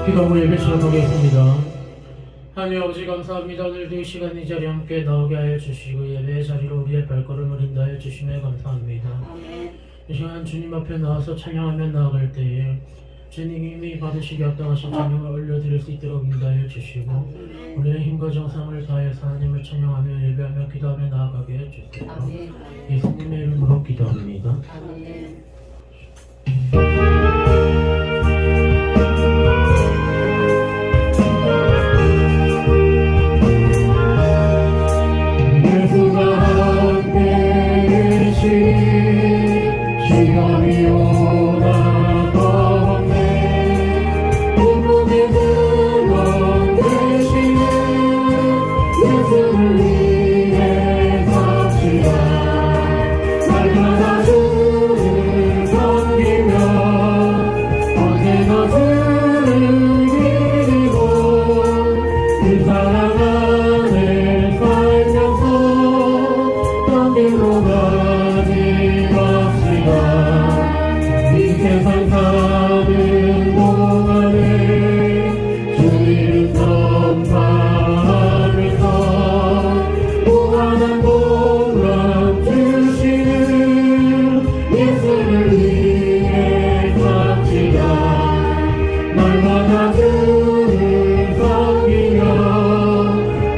기도하고 예배 시작하겠습니다. 하나님 아버지 감사합니다. 오늘도 이 시간 이 자리에 함께 나오게 하여 주시고 예배의 자리로 우리의 발걸음을 인도하여 주심에 감사합니다. 이 시간 주님 앞에 나와서 찬양하며 나아갈 때에 주님이 받으시기 합당하신 찬양을 올려드릴 수 있도록 인도하여 주시고 우리의 힘과 정성을 다해서 하나님을 찬양하며 예배하며 기도하며 나아가게 해주세요. 예수님의 이름으로 기도합니다. 시간이 오나 보네 기쁨의 근원 되시는 예수를 위해 삽시다. 날마다 주를 섬기며 언제나 주를 기리고 그 사랑 안에 살면서 떤 길로 가지 이 세상 사는 동안에 주 이름 선포하면서 무한한 복락 주시는 예수를 위해 삽시다. 날마다 주를 섬기며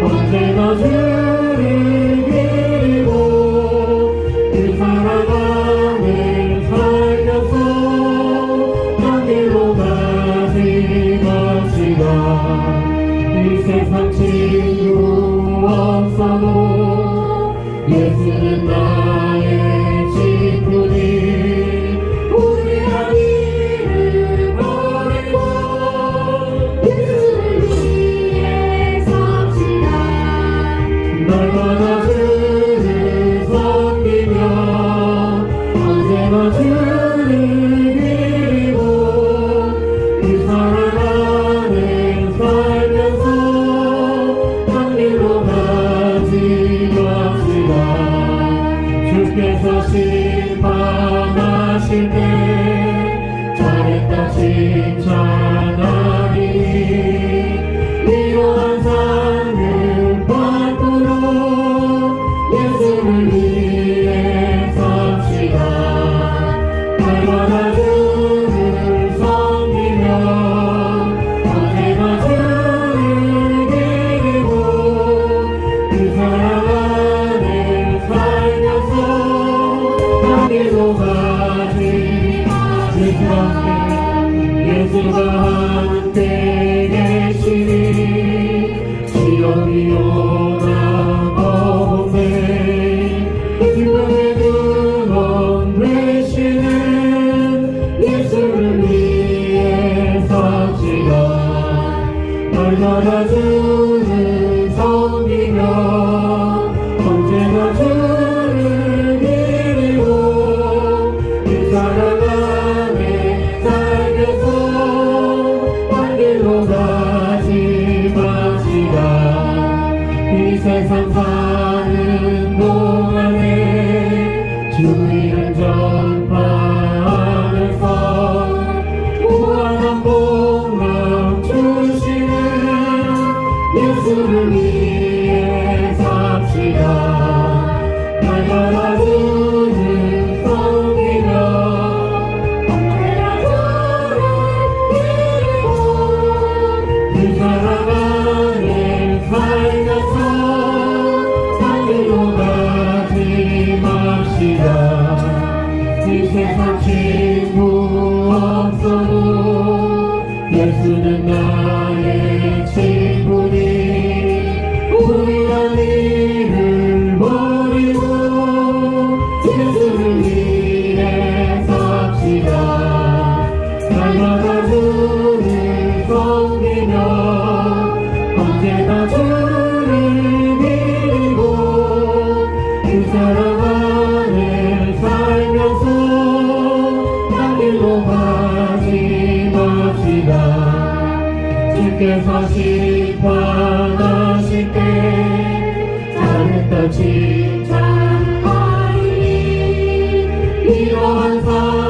언제나 주를 기리고 그 사랑 안에 살면서 어디로 가지 맙시다. 이 세상 친구 없어도 예수는 나의 친구니 우리 한 이름 버리고 예수를 위해 삽시다. 날마다 주를 섬기며 언제나 주를 기리고 그 사랑 안에 살면서 한 길로 가지 맙시다. 주께서 심판하실 때 잘했다 칭찬하리니 이러한 삶을 받도록 예수를 위해 삽시다. 날마다 주를 섬기며 언제나 주를 기리고 그 사랑 안에 살면서 한 길로 가지 예수가 함께 계시니 시험이 오나 보네 기쁨의 근원 되시는 예수를 위해 삽시다. 날마다 주를 섬기며 언제나 주를 기리고 그 사랑 안에 살면서 한 길로 가지 맙시다. 이 세상 사는 동안에 주 이름 전파하면서 무한한 복락 주시는 예수를 위해 삽시다. 날마다 주를 섬기며 언제나 주를 기리고 그 사랑 안에 살면서 한 길로 가지 맙시다. 이 세상 친구 없어도 예수는 나의 친구니 우리 한 이를 버리고 예수를 위해 삽시다. 날마다 주를 섬기며 언제나 주를 기리고 그 사랑 안에 살면서 한 길로 가지 맙시다. 주께서 심판하실 때 잘했다 칭찬하리니 이러한 삶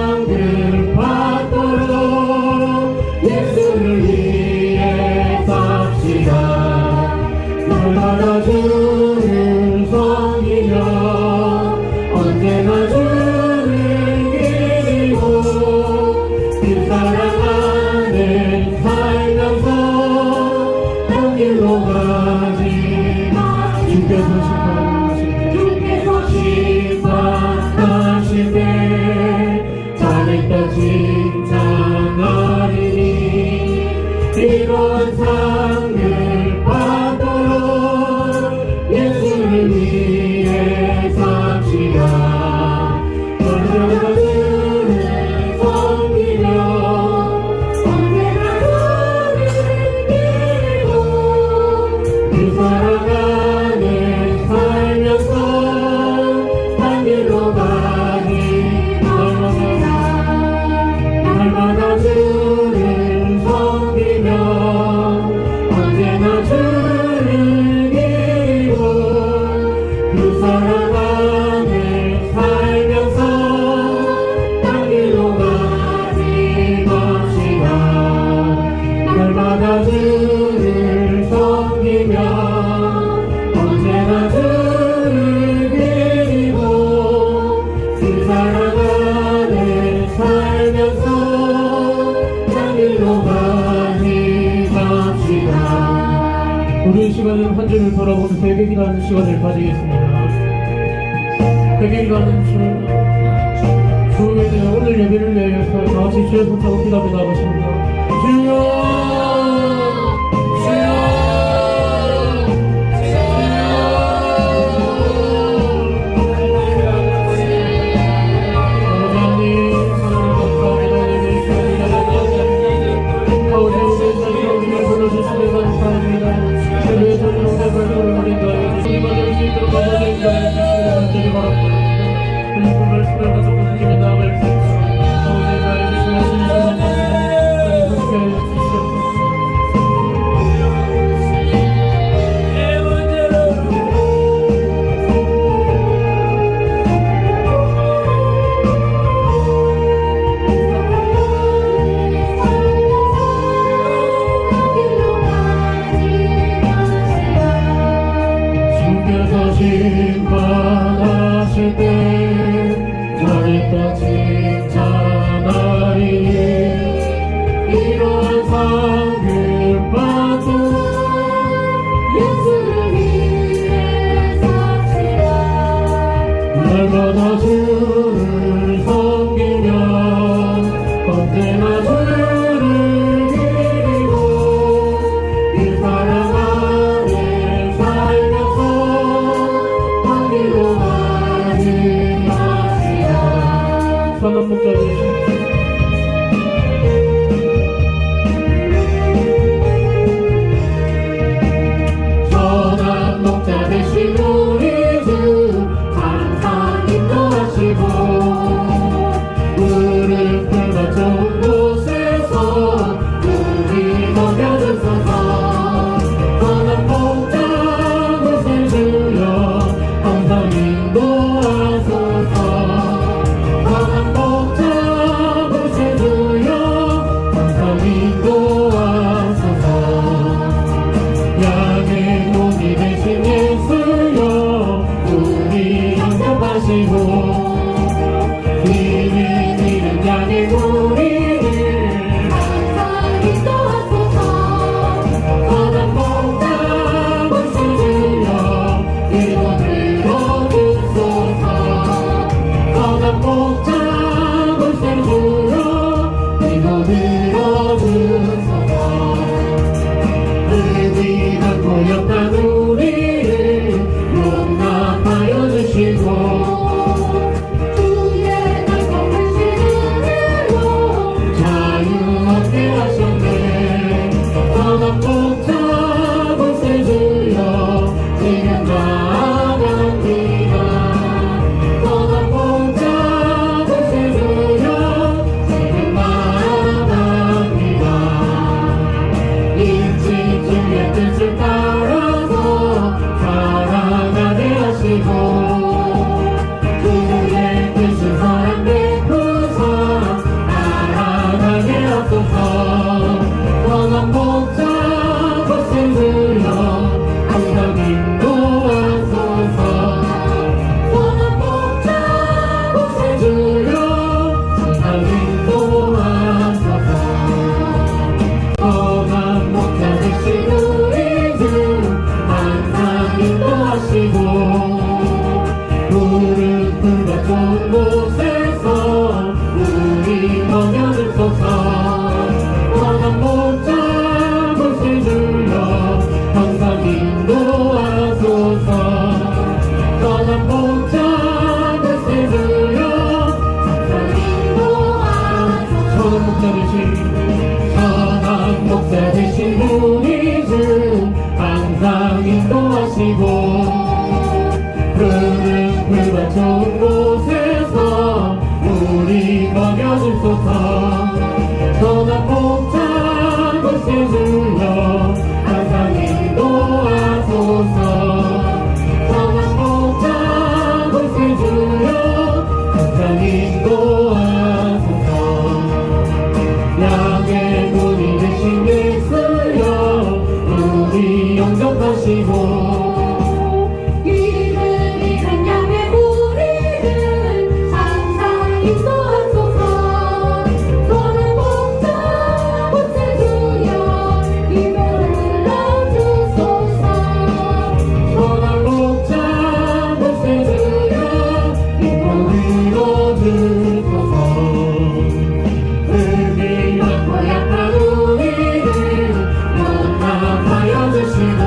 칭찬하리니 이런 상을 받도록 예수를 위해 삽시다. 언제나 주를 섬기며 언제나 주를 믿고 그 사랑 안에 살면서 단 길로 가니 날마다 주를 섬기며 언제나 주를 믿고 그 사랑 안에 살면서 단 길로 가지 맙시다. 날마다 주를 섬기며 언제나 주를 믿고 그 사랑 안에 살면서 단 길로 가지 맙시다. 우리 시간은 한 주를 돌아보면서 회개기도하는 시간을 가지겠습니다. 회개기도하는 주에 대해 오늘 예배를 위하여서 다 같이 주의 손잡고 기도하며 나가십니다. 주여! 주여! 선한 목자 되신 우리 주 항상 인도하시고 푸른 풀과 좋은 곳에서 우리 먹여주소서 선한 목자 곳에 주여 항상 인도하소서 선한 목자 곳에 주여 항상 인도하소서 양의 문이 되신 예수여 우리 영접하시고 이른 양의 우리를 항상 인도하소서 선한 목자 곳에 주여 이별을 넣어주소서 선한 목자 곳에 주여 이별을 넣어주소서 흙이 많고 약한 우리를 용납하여 주시고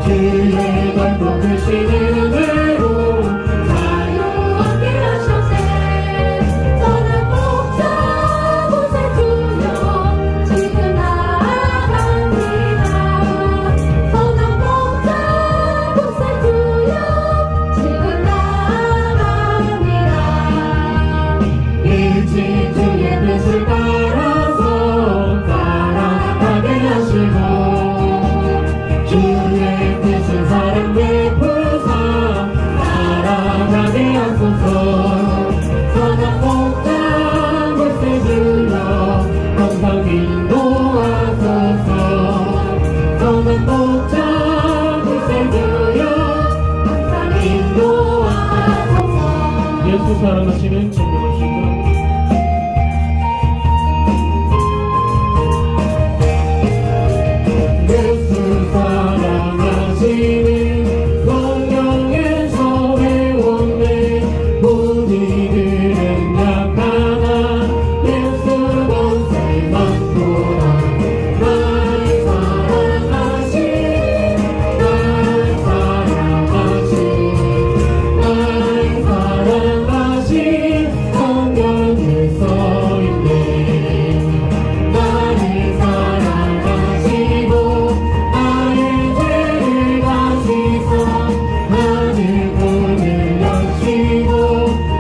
주의 넓고 크신 은혜로 자유롭게 하셨네 선한 목자 곳에 주여 지금 나아갑니다 선한 목자 곳에 주여 지금 나아갑니다 일찍 주의 뜻을 따라서 따라가게 하시고 주의 뜻은 사랑 베푸사 따라가게 하소서 선한 목자 곳에 주여 항상 인도하소서 선한 목자 곳에 주여 항상 인도하소서 예수 사랑하시는 청년이시고 예수 사랑하시는 성령에서 배웠네 우리들은 약하나 예수 권세 많구나 날 사랑하신 성경에 써있네 나를 사랑하시고 나의 죄를 가시사 하늘 문을 여시고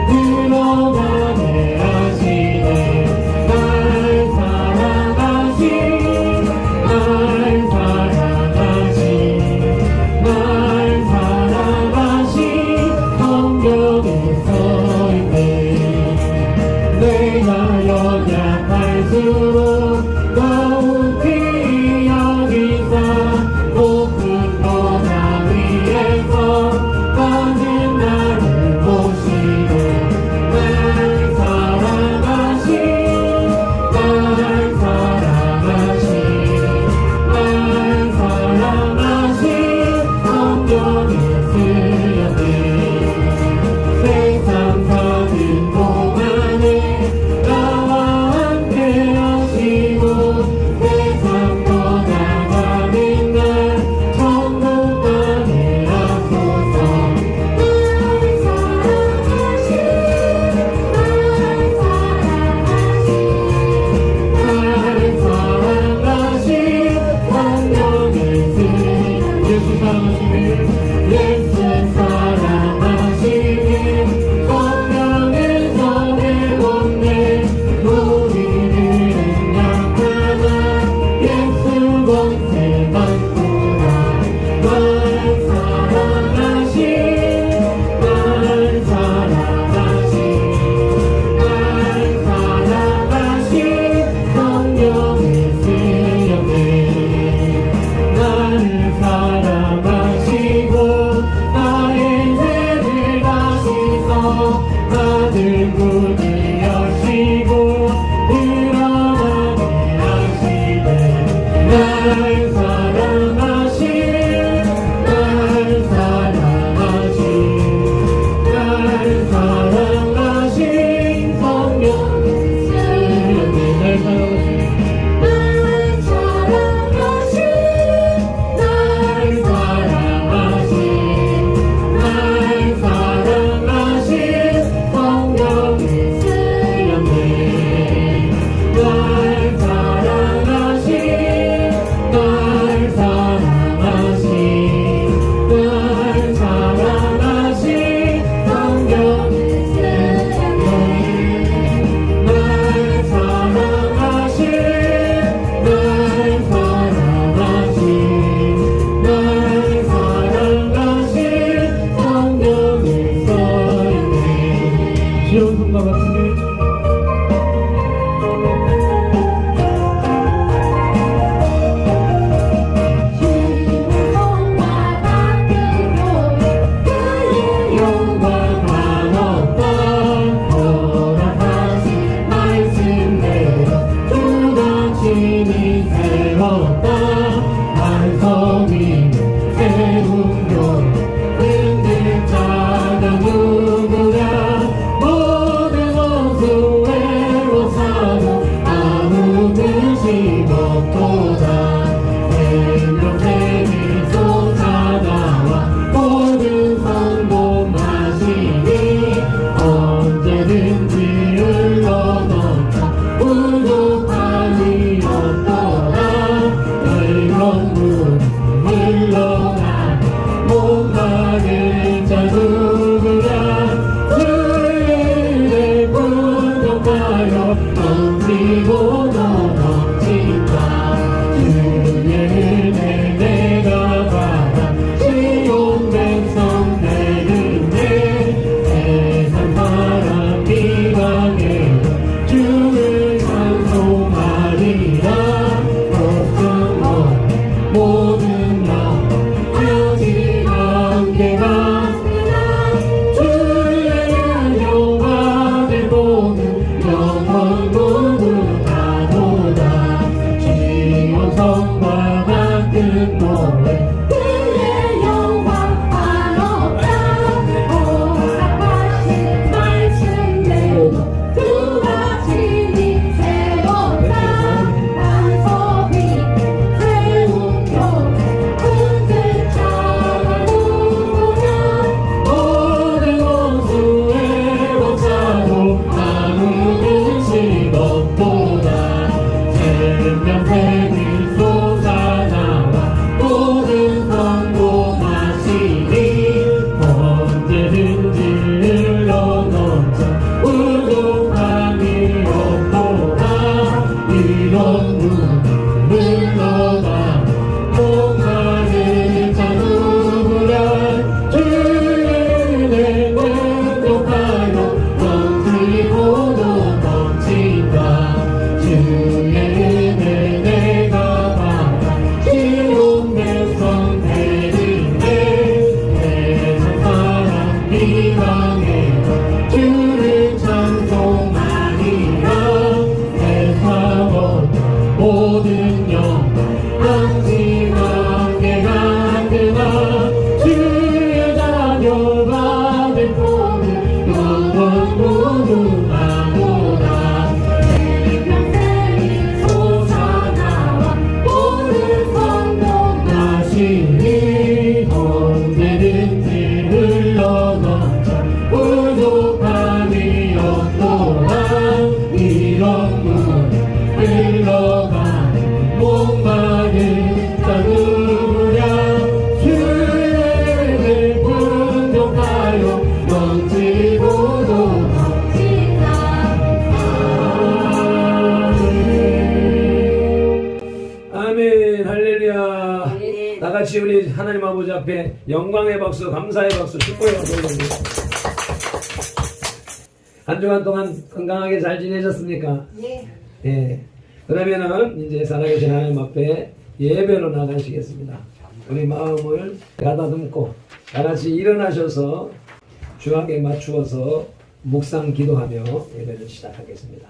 들어가게 하시네 날 사랑하신 성경에 써있네 내가 연약할수록 더욱이 여기사 높은 보좌 위에서 꺼진 나를 보시고 날 사랑하신 성경에 쓰였네 세상 사는 동안에 나와 함께 하시고 세상 넘치고도 넘친다 주의 은혜 내가 받아 시온 백성 되는데 세상 사람 비방해 주를 찬송하리라 걱정 없네 모든 영 아직 한계가 주의 은효받을 보는 영원 모두 다도다 지원 성과 같은 노래 그의 영광 한없다 오락하신 말씀대로 주가 진이 세웠다 반석이 세운 교회 군대처럼 우거냐 모든 원수의 역사도 아무는 시겁보다 생명샘이 솟아나와 모든 성공하시니 언제든지 흘러넘쳐 부족함이 없도다 이런 눈을 흘러가 목마른 자 누구랴 주의 은혜 만족하여 넘치고도 넘친다 주의 은혜 내가 받아 시온 백성 되는데 세상 사람 비방해 주를 찬송하리라 세상 어떤 모든 영광 항진하게 간드나 주의 자녀 받을 보는 영원 모두 나보다 생명샘이 솟아나와 모든 성공하시니 하시니 언제든지 흘러넘쳐 부족함이 없도다 이런 눈을 흘러가는 목마른 자 누구랴 주의 은혜 풍족하여 넘치고도 진다 아멘 할렐루야. 나같이 우리 하나님 아버지 앞에 영광의 박수 감사의 박수 축복의 박수 올립니다. 한 주간 동안 건강하게 잘 지내셨습니까? 네. 그러면은 이제 살아계신 하나님 앞에 예배로 나가시겠습니다. 우리 마음을 가다듬고 다같이 일어나셔서 주악에 맞추어서 묵상 기도하며 예배를 시작하겠습니다.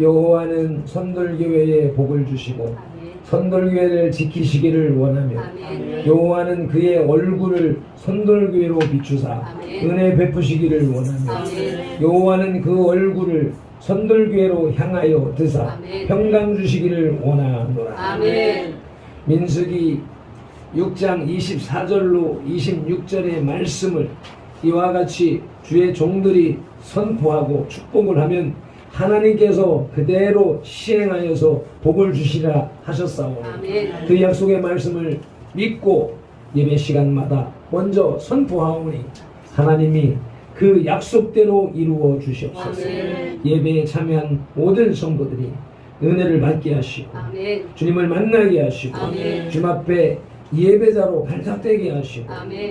여호와는 선돌교회에 복을 주시고 선돌교회를 지키시기를 원하며 여호와는 그의 얼굴을 선돌교회로 비추사 은혜 베푸시기를 원하며 여호와는 그 얼굴을 선돌교회로 향하여 드사 평강 주시기를 원하노라. 민수기 6장 24절로 26절의 말씀을 이와 같이 주의 종들이 선포하고 축복을 하면 하나님께서 그대로 시행하여서 복을 주시라 하셨사오니 그 약속의 말씀을 믿고 예배 시간마다 먼저 선포하오니 하나님이 그 약속대로 이루어 주시옵소서. 예배에 참여한 모든 성도들이 은혜를 받게 하시고 주님을 만나게 하시고 주님 앞에 예배자로 발탁되게 하시고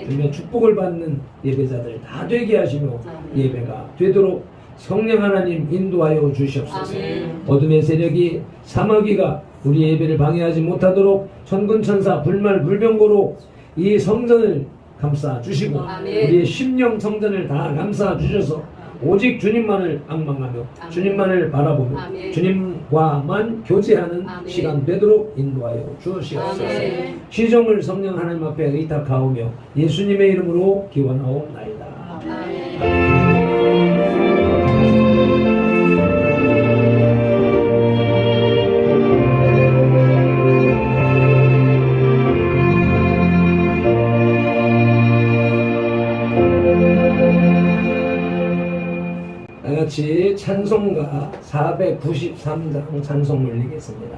주님의 축복을 받는 예배자들 다 되게 하시며 예배가 되도록 성령 하나님 인도하여 주시옵소서. 어둠의 세력이 사마귀가 우리 예배를 방해하지 못하도록 천군천사 불말불병거로 이 성전을 감싸 주시고 우리의 심령 성전을 다 감싸 주셔서 오직 주님만을 앙망하며 주님만을 바라보며 주님과만 교제하는 시간 되도록 인도하여 주시옵소서. 시종을 성령 하나님 앞에 의탁하오며 예수님의 이름으로 기원하옵나이다. 찬송가 493장 찬송 올리겠습니다.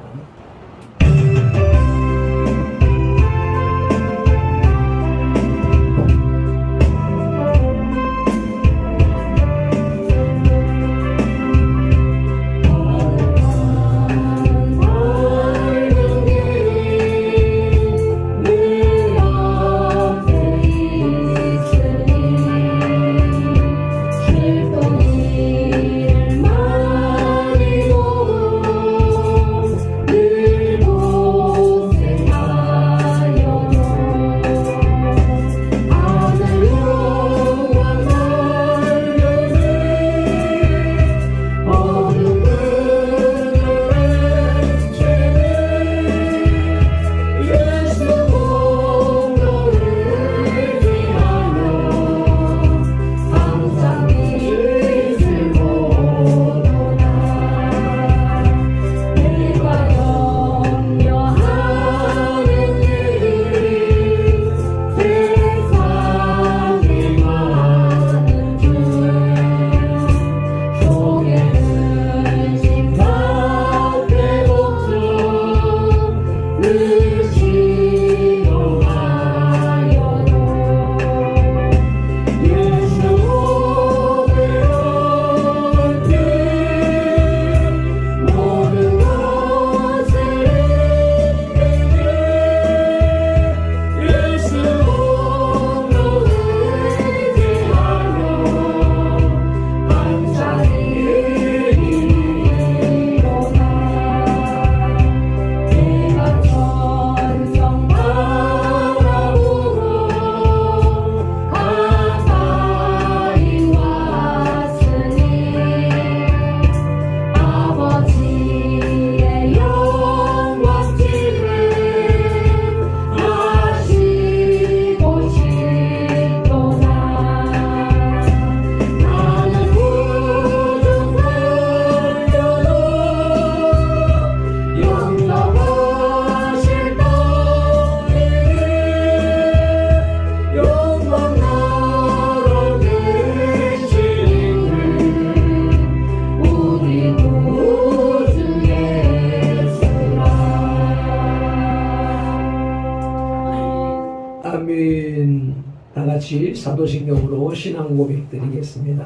아멘. 다 같이 사도신경으로 신앙 고백 드리겠습니다.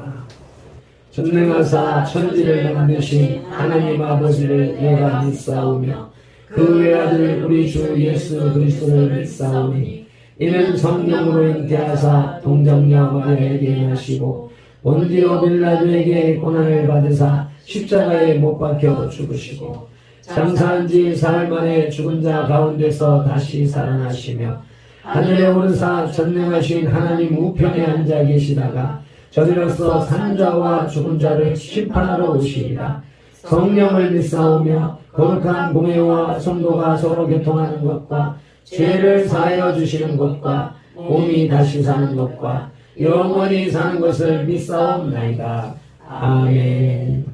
전능하사 천지를 만드신 하나님 아버지를 내가 믿사오며 그 외아들 우리 주 예수 그리스도를 믿사오니 이는 성령으로 잉태하사 동정녀 마리아에게 나시고 본디오 빌라도에게 고난을 받으사 십자가에 못 박혀 죽으시고 장사한 지 사흘 만에 죽은 자 가운데서 다시 살아나시며 하늘에 오르사 전능하신 하나님 우편에 앉아 계시다가 저리로서 산 자와 죽은 자를 심판하러 오시리라. 성령을 믿사오며 거룩한 공회와 성도가 서로 교통하는 것과 죄를 사하여 주시는 것과 몸이 다시 사는 것과 영원히 사는 것을 믿사옵나이다. 아멘.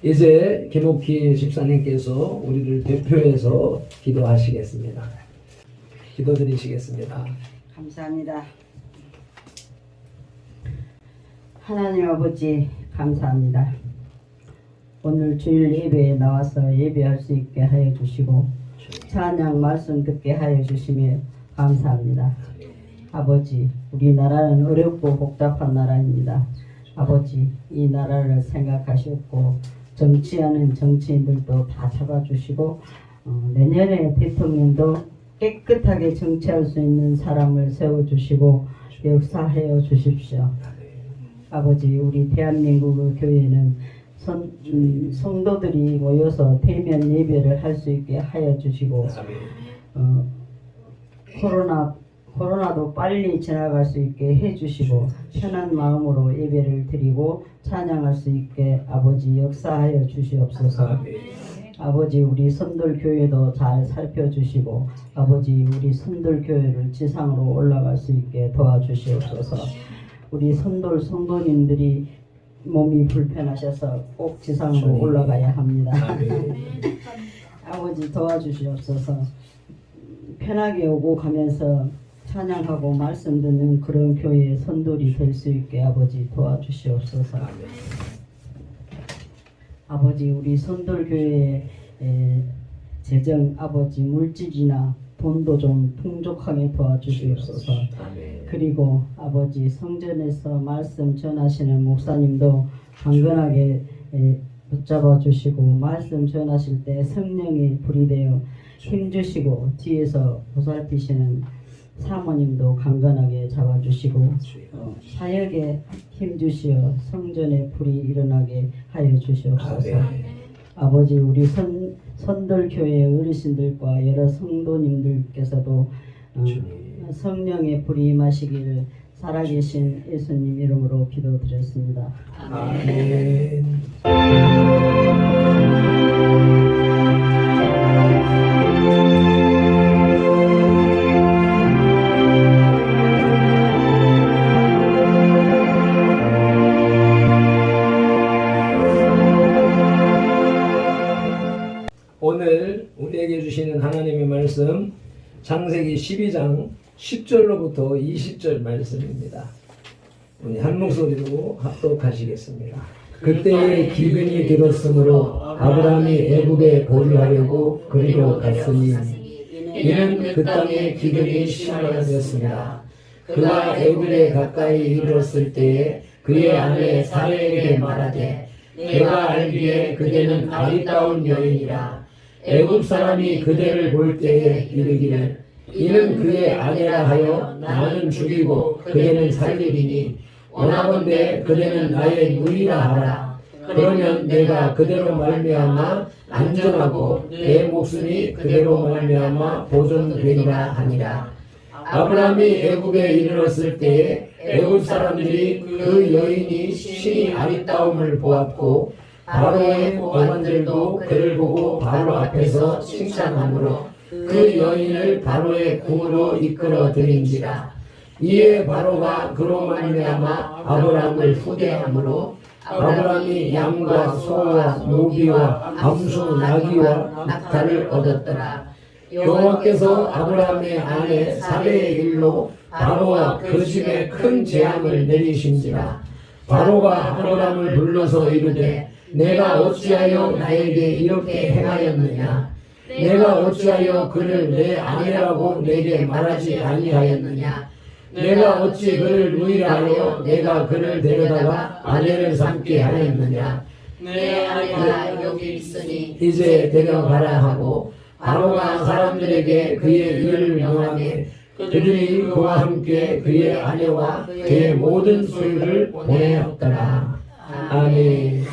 이제 김옥희 집사님께서 우리를 대표해서 기도하시겠습니다. 기도드리시겠습니다. 감사합니다. 하나님 아버지 감사합니다. 오늘 주일 예배에 나와서 예배할 수 있게 하여 주시고 찬양 말씀 듣게 하여 주시며 감사합니다. 아버지, 우리나라는 어렵고 복잡한 나라입니다. 아버지, 이 나라를 생각하셨고 정치하는 정치인들도 다 잡아주시고 내년에 대통령도 깨끗하게 정치할 수 있는 사람을 세워주시고 역사하여 주십시오. 아버지, 우리 대한민국 교회는 성도들이 모여서 대면 예배를 할 수 있게 하여 주시고 코로나도 빨리 지나갈 수 있게 해주시고 편한 마음으로 예배를 드리고 찬양할 수 있게 아버지 역사하여 주시옵소서. 아버지, 우리 선돌교회도 잘 살펴주시고 아버지, 우리 선돌교회를 지상으로 올라갈 수 있게 도와주시옵소서. 우리 선돌 성도님들이 몸이 불편하셔서 꼭 지상으로 올라가야 합니다. 아버지 도와주시옵소서. 편하게 오고 가면서 찬양하고 말씀 듣는 그런 교회의 선돌이 될 수 있게 아버지 도와주시옵소서. 아버지 우리 선돌교회 재정 아버지 물질이나 돈도 좀 풍족하게 도와주시옵소서. 아멘. 그리고 아버지 성전에서 말씀 전하시는 목사님도 강건하게 붙잡아 주시고 말씀 전하실 때 성령이 불이 되어 힘주시고 뒤에서 보살피시는 사모님도 강건하게 잡아주시고 사역에 힘주시어 성전에 불이 일어나게 하여 주시옵소서. 아멘. 아버지 우리 선돌교회 어르신들과 여러 성도님들께서도 성령의 불이 임하시기를 살아계신 예수님 이름으로 기도드렸습니다. 아멘. 오늘 우리에게 주시는 하나님의 말씀 창세기 12장 10절로부터 20절 말씀입니다. 우리 한 목소리로 합독하시겠습니다. 그때에 기근이 들었으므로 아브라함이 애굽에 보류하려고 그리로 갔으니 이는 그 땅에 기근이 심하였습니다. 그가 애굽에 가까이 이르렀을 때에 그의 아내 사레에게 말하되 내가 알기에 그대는 아리따운 여인이라. 애굽 사람이 그대를 볼 때에 이르기를 이는 그의 아내라 하여 나는 죽이고 그대는 살리리니 원하건대 그대는 나의 누이라 하라. 그러면 내가 그대로 말미암아 안전하고 내 목숨이 그대로 말미암아 보존되리라 하니라. 아브라함이 애굽에 이르렀을 때에 애굽 사람들이 그 여인이 신이 아리따움을 보았고 바로의 고관들도 그를 보고 바로 앞에서 칭찬하므로 그 여인을 바로의 궁으로 이끌어 들인지라. 이에 바로가 그로 말미암아 아브라함을 후대하므로 아브라함이 양과 소와 노비와 암소 나귀와 낙타를 얻었더라. 여호와께서 아브라함의 아내 사레의 일로 바로와 그 집에 큰 재앙을 내리신지라. 바로가 아브라함을 불러서 이르되 내가 어찌하여 나에게 이렇게 행하였느냐? 내가 어찌하여 그를 내 아내라고 내게 말하지 아니하였느냐? 내가 어찌 그를 누이라 하여 내가 그를 데려다가 아내를 삼게 하였느냐? 내 아내가 여기 있으니 이제 데려가라 하고 바로가 사람들에게 그의 일을 명하되 그들이 그와 함께 그의 아내와 그의 모든 소유를 보내었더라. 아멘.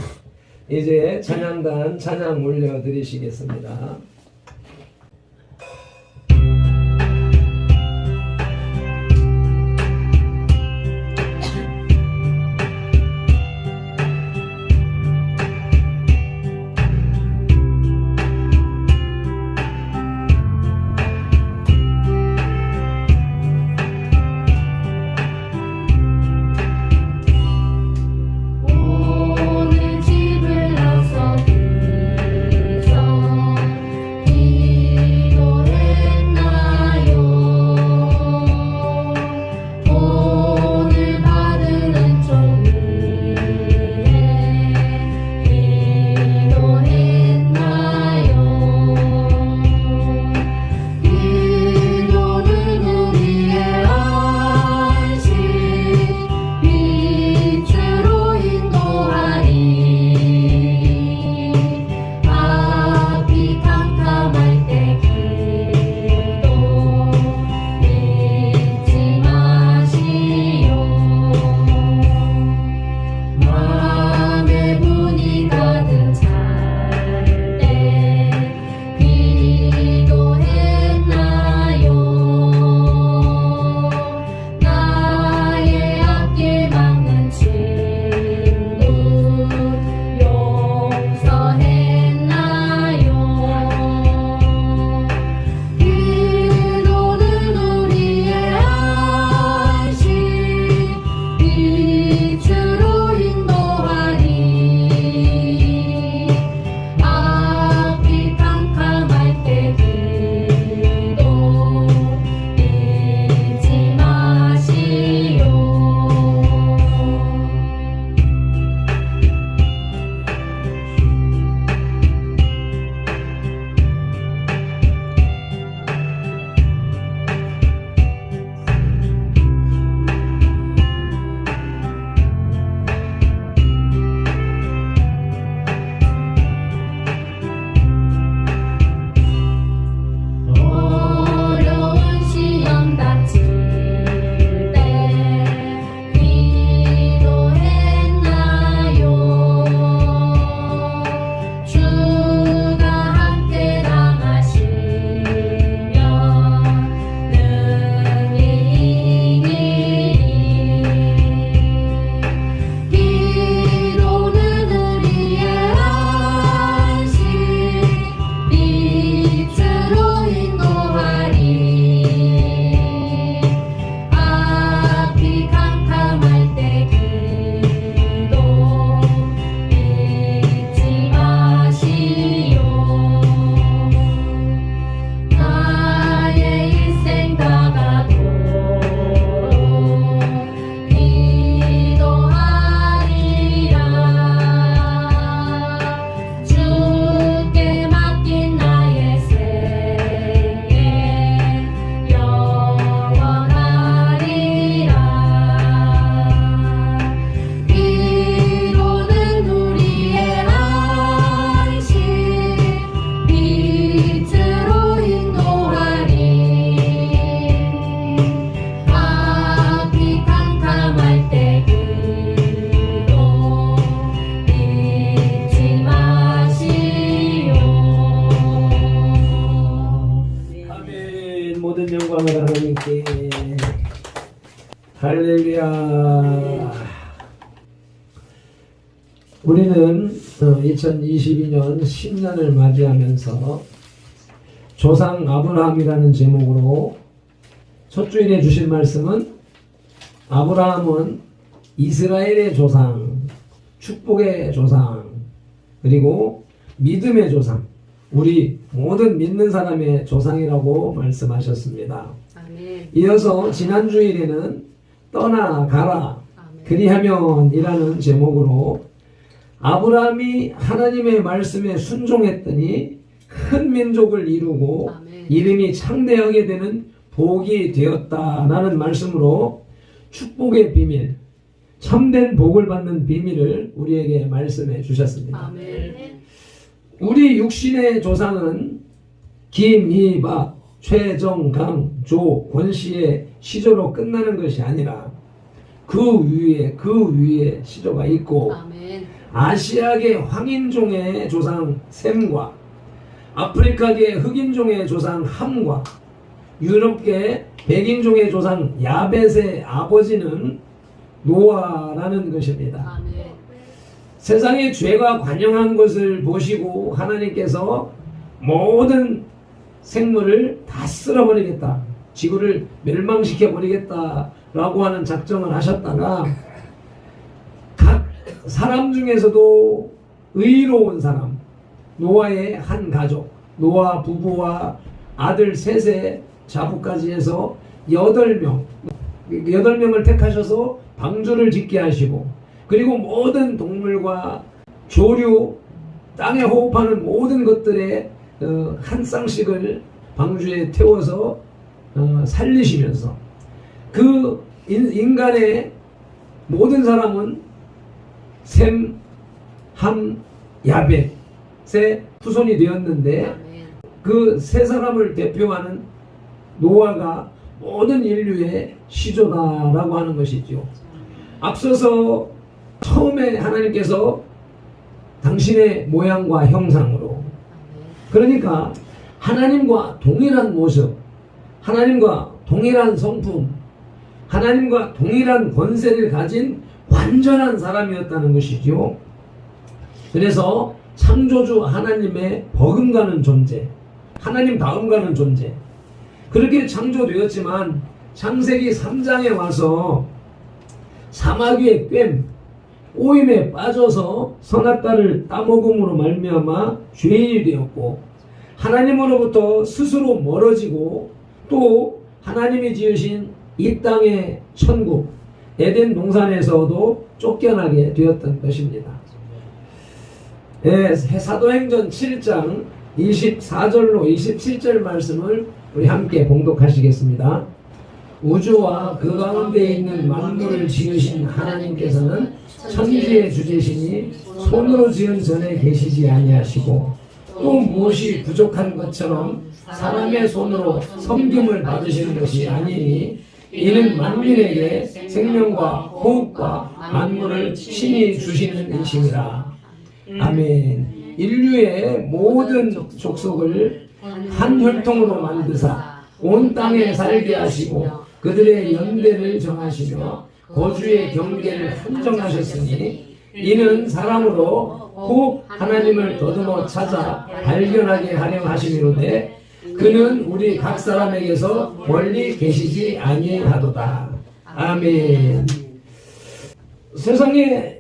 이제 찬양단 찬양 올려드리시겠습니다. 오늘 집을 나서 영광을 하나님께. 할렐루야. 우리는 2022년 신년을 맞이하면서 조상 아브라함이라는 제목으로 첫 주일에 주신 말씀은 아브라함은 이스라엘의 조상, 축복의 조상, 그리고 믿음의 조상, 우리 모든 믿는 사람의 조상이라고 말씀하셨습니다. 아멘. 이어서 지난 주일에는 떠나가라 아멘. 그리하면이라는 제목으로 아브라함이 하나님의 말씀에 순종했더니 큰 민족을 이루고 아멘. 이름이 창대하게 되는 복이 되었다라는 말씀으로 축복의 비밀, 참된 복을 받는 비밀을 우리에게 말씀해 주셨습니다. 아멘. 우리 육신의 조상은 김, 이, 박, 최, 정, 강, 조, 권씨의 시조로 끝나는 것이 아니라 그 위에 시조가 있고 아멘. 아시아계 황인종의 조상 셈과 아프리카계 흑인종의 조상 함과 유럽계 백인종의 조상 야벳의 아버지는 노아라는 것입니다. 아멘. 세상에 죄가 관영한 것을 보시고 하나님께서 모든 생물을 다 쓸어버리겠다, 지구를 멸망시켜 버리겠다라고 하는 작정을 하셨다가 각 사람 중에서도 의로운 사람, 노아의 한 가족, 노아 부부와 아들 셋의 자부까지 해서 8명을 택하셔서 방주를 짓게 하시고, 그리고 모든 동물과 조류, 땅에 호흡하는 모든 것들의 한 쌍씩을 방주에 태워서 살리시면서 그 인간의 모든 사람은 셈, 함, 야벳의 후손이 되었는데 아멘. 그 세 사람을 대표하는 노아가 모든 인류의 시조다라고 하는 것이죠. 앞서서 처음에 하나님께서 당신의 모양과 형상으로, 그러니까 하나님과 동일한 모습, 하나님과 동일한 성품, 하나님과 동일한 권세를 가진 완전한 사람이었다는 것이죠. 그래서 창조주 하나님의 버금가는 존재, 하나님 다음 가는 존재, 그렇게 창조되었지만 창세기 3장에 와서 사막 위의 꽹, 오임에 빠져서 선악과를 따먹음으로 말미암아 죄인이 되었고, 하나님으로부터 스스로 멀어지고, 또 하나님이 지으신 이 땅의 천국 에덴 동산에서도 쫓겨나게 되었던 것입니다. 사도행전 7장 24절로 27절 말씀을 우리 함께 봉독하시겠습니다. 우주와 그 가운데 있는 만물을 지으신 하나님께서는 천지의 주제시니 손으로 지은 전에 계시지 아니하시고, 또 무엇이 부족한 것처럼 사람의 손으로 섬김을 받으시는 것이 아니니, 이는 만민에게 생명과 호흡과 만물을 신이 주시는 이심이라. 아멘. 인류의 모든 족속을 한 혈통으로 만드사 온 땅에 살게 하시고 그들의 연대를 정하시며 거주의 경계를 한정하셨으니, 이는 사람으로 꼭 하나님을 더듬어 찾아 발견하게 하려 하심이로되 그는 우리 각 사람에게서 멀리 계시지 아니하도다. 아멘. 세상에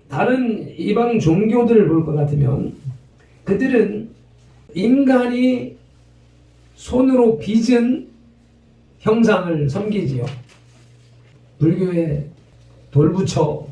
다른 이방 종교들을 볼 것 같으면 그들은 인간이 손으로 빚은 형상을 섬기지요. 불교의 돌부처,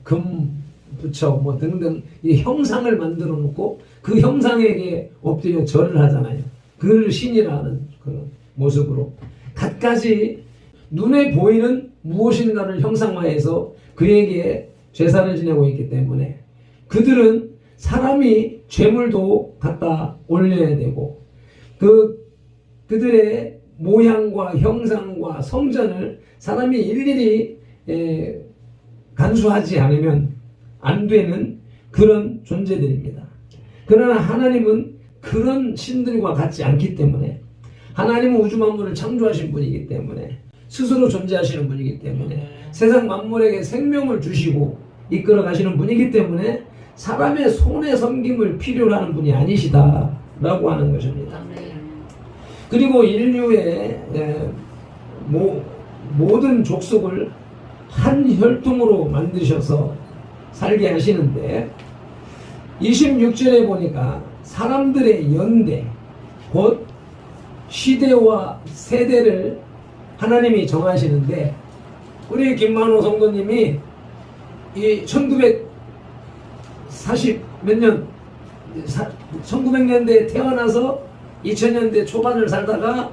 금부처 등등 이 형상을 만들어 놓고 그 형상에게 엎드려 절을 하잖아요. 그를 신이라는 그런 모습으로 갖가지 눈에 보이는 무엇인가를 형상화해서 그에게 제사를 지내고 있기 때문에 그들은 사람이 죄물도 갖다 올려야 되고 그들의 모양과 형상과 성전을 사람이 일일이 간수하지 않으면 안 되는 그런 존재들입니다. 그러나 하나님은 그런 신들과 같지 않기 때문에 하나님은 우주 만물을 창조하신 분이기 때문에 스스로 존재하시는 분이기 때문에 세상 만물에게 생명을 주시고 이끌어 가시는 분이기 때문에 사람의 손에 섬김을 필요로 하는 분이 아니시다라고 하는 것입니다. 그리고 인류의 모든 족속을 한 혈통으로 만드셔서 살게 하시는데 26절에 보니까 사람들의 연대 곧 시대와 세대를 하나님이 정하시는데 우리 김만호 성도님이 이 1940 몇 년 1900년대에 태어나서 2000년대 초반을 살다가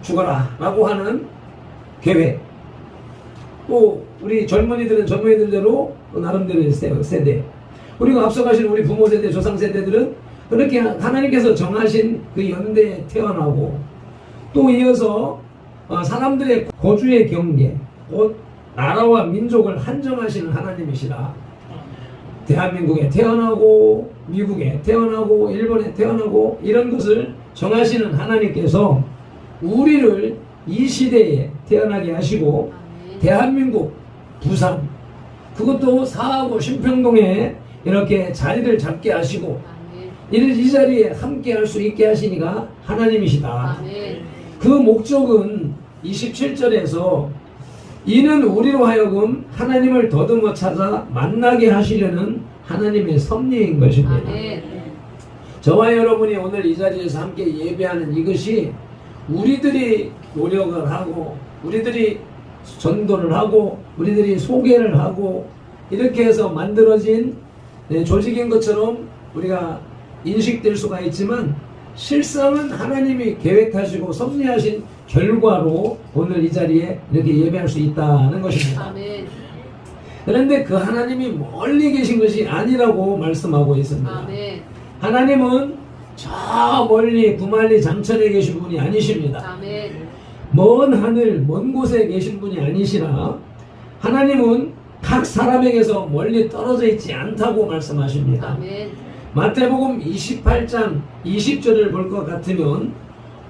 죽어라 라고 하는 계획, 또 우리 젊은이들대로 나름대로의 세대, 그리고 앞서가신 우리 부모 세대, 조상 세대들은 그렇게 하나님께서 정하신 그 연대에 태어나고 또 이어서 사람들의 거주의 경계, 곧 나라와 민족을 한정하시는 하나님이시라. 대한민국에 태어나고 미국에 태어나고 일본에 태어나고 이런 것을 정하시는 하나님께서 우리를 이 시대에 태어나게 하시고 대한민국 부산, 그것도 사하고 신평동에 이렇게 자리를 잡게 하시고 이 자리에 함께 할 수 있게 하시니가 하나님이시다. 그 목적은 27절에서 이는 우리로 하여금 하나님을 더듬어 찾아 만나게 하시려는 하나님의 섭리인 것입니다. 저와 여러분이 오늘 이 자리에서 함께 예배하는 이것이 우리들이 노력을 하고 우리들이 전도를 하고 우리들이 소개를 하고 이렇게 해서 만들어진 조직인 것처럼 우리가 인식될 수가 있지만 실상은 하나님이 계획하시고 섭리하신 결과로 오늘 이 자리에 이렇게 예배할 수 있다는 것입니다. 아멘. 그런데 그 하나님이 멀리 계신 것이 아니라고 말씀하고 있습니다. 아멘. 하나님은 저 멀리 구만리 장천에 계신 분이 아니십니다. 아멘. 먼 하늘 먼 곳에 계신 분이 아니시라. 하나님은 각 사람에게서 멀리 떨어져 있지 않다고 말씀하십니다. 아멘. 마태복음 28장 20절을 볼 것 같으면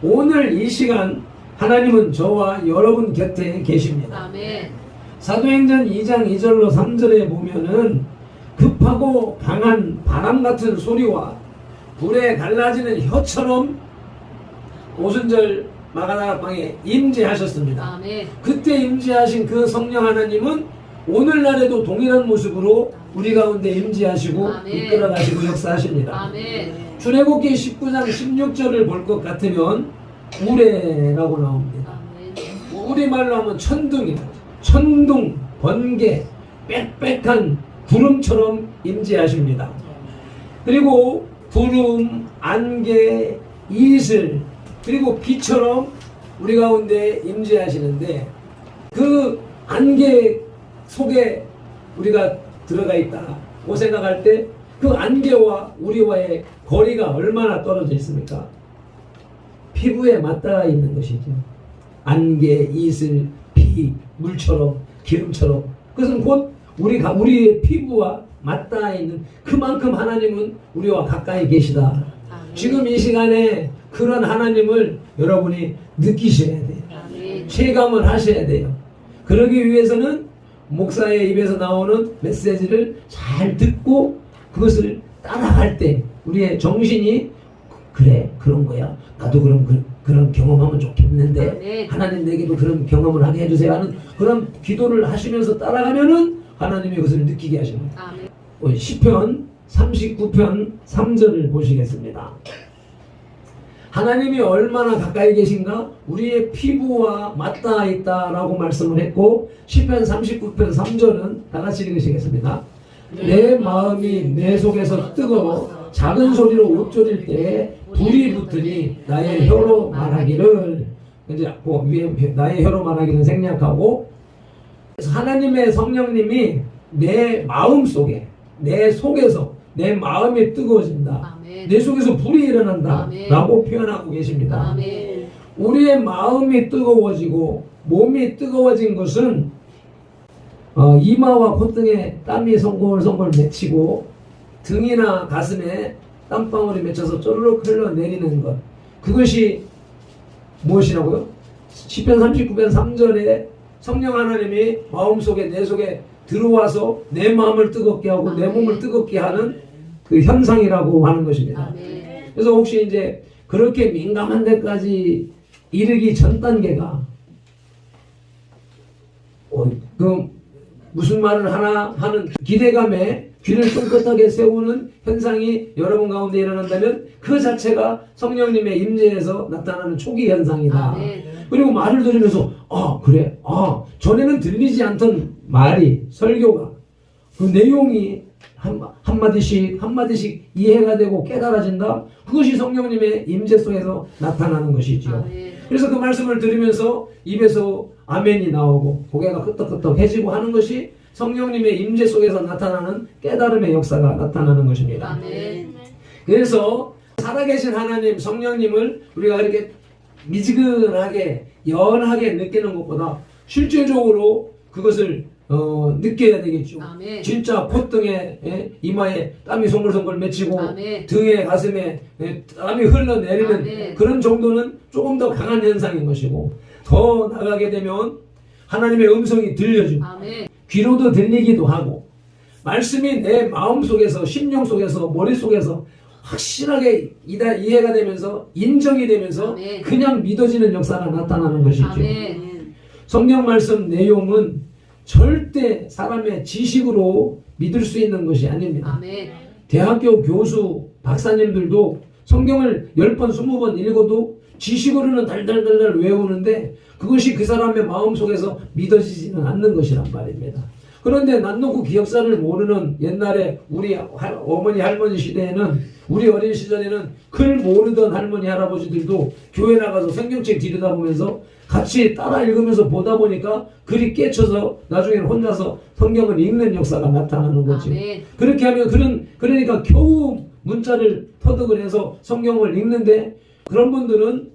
오늘 이 시간 하나님은 저와 여러분 곁에 계십니다. 아멘. 사도행전 2장 2절로 3절에 보면은 급하고 강한 바람 같은 소리와 불에 갈라지는 혀처럼 오순절 마가다락방에 임재하셨습니다. 아멘. 그때 임재하신 그 성령 하나님은 오늘날에도 동일한 모습으로 우리 가운데 임재하시고 아멘. 이끌어가시고 역사하십니다. 아멘. 출애굽기 19장 16절을 볼 것 같으면 우레라고 나옵니다. 아멘. 우리말로 하면 천둥이다. 천둥, 번개, 빽빽한 구름처럼 임재하십니다. 그리고 구름, 안개, 이슬, 그리고 비처럼 우리 가운데 임재하시는데 그 안개 속에 우리가 들어가 있다고 생각할 때 그 안개와 우리와의 거리가 얼마나 떨어져 있습니까? 피부에 맞닿아 있는 것이죠. 안개, 이슬, 비, 물처럼, 기름처럼. 그것은 곧 우리의 피부와 맞닿아 있는 그만큼 하나님은 우리와 가까이 계시다. 아멘. 지금 이 시간에 그런 하나님을 여러분이 느끼셔야 돼요. 아멘. 체감을 하셔야 돼요. 그러기 위해서는 목사의 입에서 나오는 메시지를 잘 듣고 그것을 따라갈 때 우리의 정신이 그래 그런 거야. 나도 그런 경험하면 좋겠는데 아멘. 하나님 내게도 그런 경험을 하게 해주세요 하는 그런 기도를 하시면서 따라가면은 하나님이 그것을 느끼게 하십니다. 아멘. 시편 39편 3절을 보시겠습니다. 하나님이 얼마나 가까이 계신가? 우리의 피부와 맞닿아 있다라고 말씀을 했고 시편 39편 3절은 다 같이 읽으시겠습니다. 내 마음이 내 속에서 뜨거워 작은 소리로 읊조릴 때에 불이 붙으니 나의 혀로 말하기를 이제 위에 나의 혀로 말하기는 생략하고 하나님의 성령님이 내 마음 속에 내 속에서 내 마음이 뜨거워진다. 아멘. 내 속에서 불이 일어난다. 아멘. 라고 표현하고 계십니다. 아멘. 우리의 마음이 뜨거워지고 몸이 뜨거워진 것은 이마와 콧등에 땀이 송골송골 맺히고 등이나 가슴에 땀방울이 맺혀서 쪼르륵 흘러내리는 것, 그것이 무엇이라고요? 시편 39편 3절에 성령 하나님이 마음속에 내 속에 들어와서 내 마음을 뜨겁게 하고 내 몸을 뜨겁게 하는 그 현상이라고 하는 것입니다. 그래서 혹시 이제 그렇게 민감한 데까지 이르기 전 단계가 그 무슨 말을 하나 하는 기대감에 귀를 쫑긋하게 세우는 현상이 여러분 가운데 일어난다면 그 자체가 성령님의 임재에서 나타나는 초기 현상이다. 그리고 말을 들으면서 그래 전에는 들리지 않던 말이 설교가 그 내용이 한마디씩 이해가 되고 깨달아진다. 그것이 성령님의 임재 속에서 나타나는 것이지요. 그래서 그 말씀을 들으면서 입에서 아멘이 나오고 고개가 끄덕끄덕해지고 하는 것이 성령님의 임재 속에서 나타나는 깨달음의 역사가 나타나는 것입니다. 그래서 살아계신 하나님 성령님을 우리가 이렇게 미지근하게 연하게 느끼는 것보다 실제적으로 그것을 느껴야 되겠죠. 진짜 콧등에 이마에 땀이 송글송글 맺히고 등에 가슴에 땀이 흘러내리는 그런 정도는 조금 더 강한 현상인 것이고, 더 나가게 되면 하나님의 음성이 들려지고 귀로도 들리기도 하고 말씀이 내 마음속에서 심령 속에서 머릿속에서 확실하게 이해가 되면서 인정이 되면서 그냥 믿어지는 역사가 나타나는 것이죠. 성경 말씀 내용은 절대 사람의 지식으로 믿을 수 있는 것이 아닙니다. 대학교 교수 박사님들도 성경을 10번 20번 읽어도 지식으로는 달달달달 외우는데 그것이 그 사람의 마음속에서 믿어지지는 않는 것이란 말입니다. 그런데 낯놓고 기억사를 모르는 옛날에 우리 어머니 할머니 시대에는, 우리 어린 시절에는 글 모르던 할머니 할아버지들도 교회 나가서 성경책 들여다보면서 같이 따라 읽으면서 보다 보니까 글이 깨쳐서 나중에는 혼자서 성경을 읽는 역사가 나타나는 거죠. 그렇게 하면 그러니까 겨우 문자를 터득을 해서 성경을 읽는데, 그런 분들은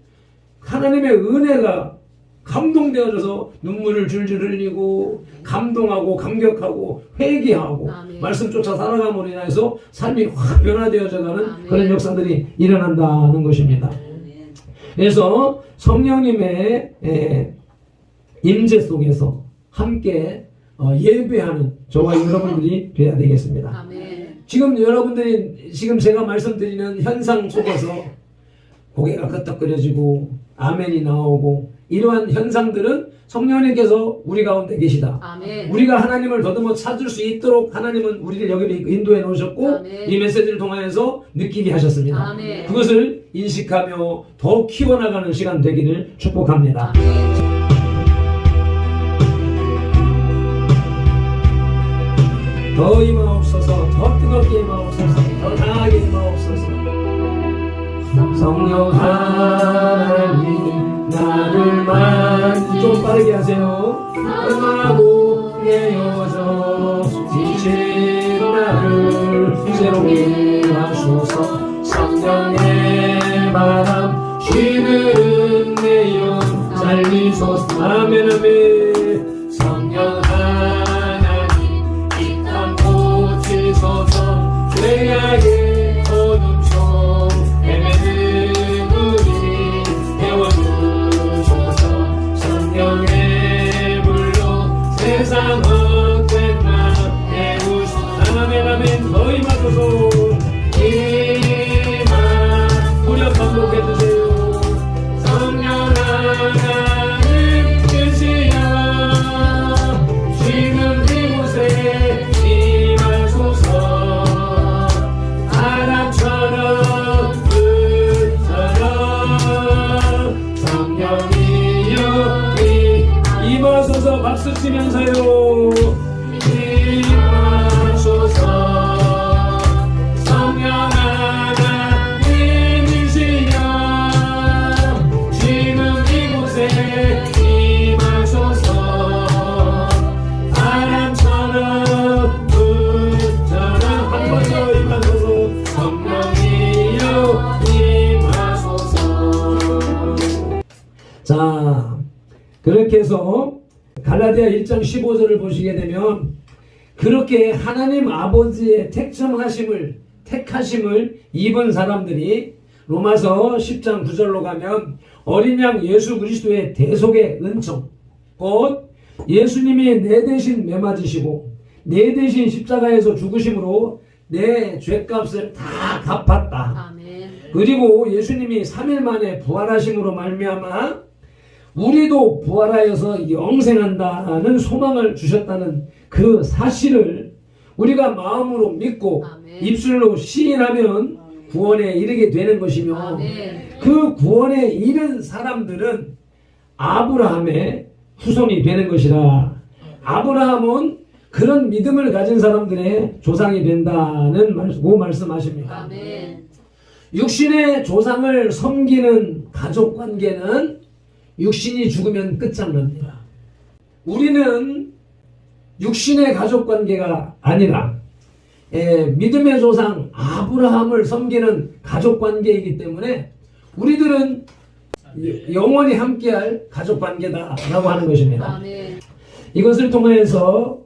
하나님의 은혜가 감동되어져서 눈물을 줄줄 흘리고 감동하고 감격하고 회개하고 말씀 쫓아 살아감으로 인해서 삶이 확 변화되어져 가는 그런 역사들이 일어난다는 것입니다. 그래서 성령님의 임재 속에서 함께 예배하는 저와 여러분들이 되어야 되겠습니다. 지금 여러분들이 지금 제가 말씀드리는 현상 속에서 고개가 끄덕거려지고 아멘이 나오고 이러한 현상들은 성령님께서 우리 가운데 계시다. 우리가 하나님을 더듬어 찾을 수 있도록 하나님은 우리를 여기로 인도해 놓으셨고 이 메시지를 통하여서 느끼게 하셨습니다. 그것을 인식하며 더 키워나가는 시간 되기를 축복합니다. 더 임하옵소서, 더 뜨겁게 임하옵소서, 더 강하게 임하옵소서. 성령 하나님 나를 좀 빠르게 하세요. 끝나고 내어져 지친 나를 새롭게 하소서. 성령의 바람 시들은 내영 살리소서. 아멘 아멘. 성령 하나님 이탄 고치소서. 죄악의 어둠 속 헤매는 우리 태워주소서. 성령의 불로 세상 헛된 나 깨우소서. 아멘 아멘. 더 임하소서. 임하 우리 반복해주세요. 성령 하나님 계시여 지금 이곳에 임하소서. 바람처럼 불처럼 성령이여 임하소서. 박수 치면서요. 임하소서. 성령 하나님이시여 지금 이곳에 임하소서. 바람처럼 불처럼 한 번 더 임하소서. 성령이여 임하소서. 자, 그렇게 해서 갈라디아 1장 15절을 보시게 되면 그렇게 하나님 아버지의 택하심을 입은 사람들이 로마서 10장 9절로 가면 어린 양 예수 그리스도의 대속의 은총, 곧 예수님이 내 대신 매맞으시고 내 대신 십자가에서 죽으심으로 내 죄값을 다 갚았다. 아멘. 그리고 예수님이 3일 만에 부활하심으로 말미암아 우리도 부활하여서 영생한다는 소망을 주셨다는 그 사실을 우리가 마음으로 믿고 아멘. 입술로 시인하면 구원에 이르게 되는 것이며 아멘. 그 구원에 이른 사람들은 아브라함의 후손이 되는 것이라. 아브라함은 그런 믿음을 가진 사람들의 조상이 된다는 말씀하십니다. 아멘. 육신의 조상을 섬기는 가족관계는 육신이 죽으면 끝장납니다. 우리는 육신의 가족관계가 아니라 믿음의 조상 아브라함을 섬기는 가족관계이기 때문에 우리들은 영원히 함께할 가족관계다라고 하는 것입니다. 아멘. 이것을 통해서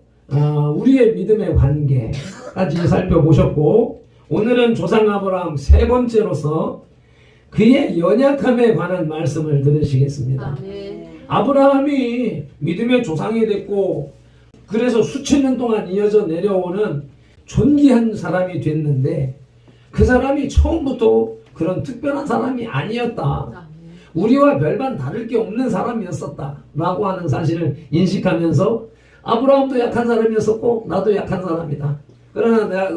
우리의 믿음의 관계까지 살펴보셨고, 오늘은 조상 아브라함 세 번째로서 그의 연약함에 관한 말씀을 들으시겠습니다. 아멘. 아브라함이 믿음의 조상이 됐고 그래서 수천 년 동안 이어져 내려오는 존귀한 사람이 됐는데 그 사람이 처음부터 그런 특별한 사람이 아니었다. 아멘. 우리와 별반 다를 게 없는 사람이었었다라고 하는 사실을 인식하면서 아브라함도 약한 사람이었었고 나도 약한 사람이다. 그러나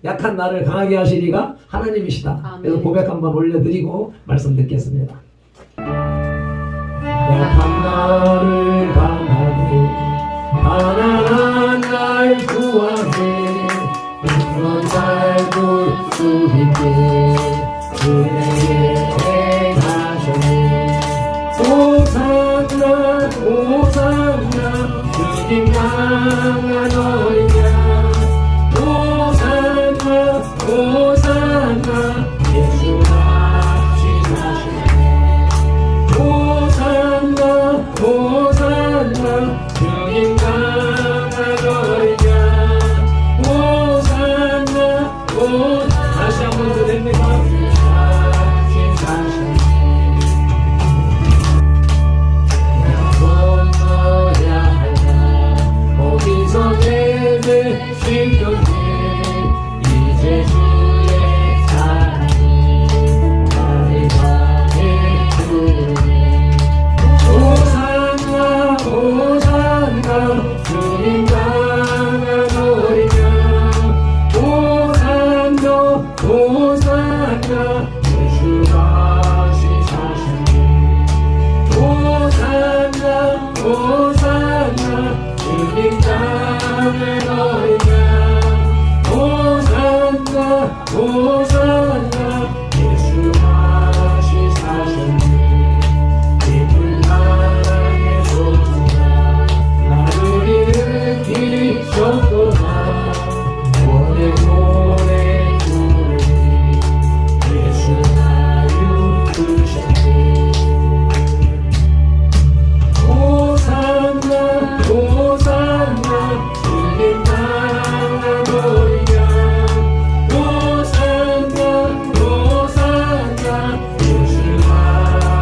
약한 나를 강하게 하시리가 하나님이시다. 아멘. 그래서 고백 한번 올려드리고 말씀 듣겠습니다. 약한 나를 강하게 가난한 날 구하게 그런 날 볼 수 있게 그에게 행하셨네. 호산나 호산나 주님 향한 어린 양 호산나 호산나 예수가 지나시네. 호산나 호산나 주님 향한 어린 양 호산나 호 다시 한번 더 됩니까? 이제 주의 사랑이 나를 향해 부르네. 호산나 호산나 주님 강한 어린 양 호산나 호산나 예수가 시사하시네. 호산나 호산나 주님 강한 어린 양 호산나 호산나 예수가 시사하셨네. 기쁜 나라의 소주가 나를 일으키셨도다. 오래 오래 부르니 예수 나유 부르셨네. 호산나 호산나 주님 강한 어린 양 호산나 호산나 예수가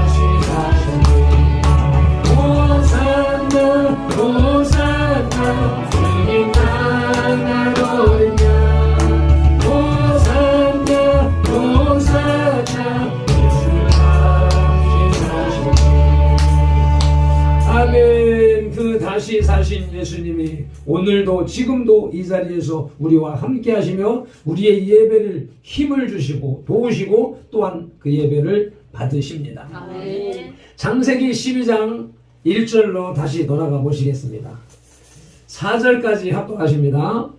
시사하셨네. 호산나 호산나 주님 강한 어린 양 호산나 호산나 예수가 시사하셨네. 아멘. 그 다시 사신 예수님이 오늘도 지금도 이 자리에서 우리와 함께 하시며 우리의 예배를 힘을 주시고 도우시고 또한 그 예배를 받으십니다. 아멘. 창세기 12장 1절로 다시 돌아가 보시겠습니다. 4절까지 합독하십니다.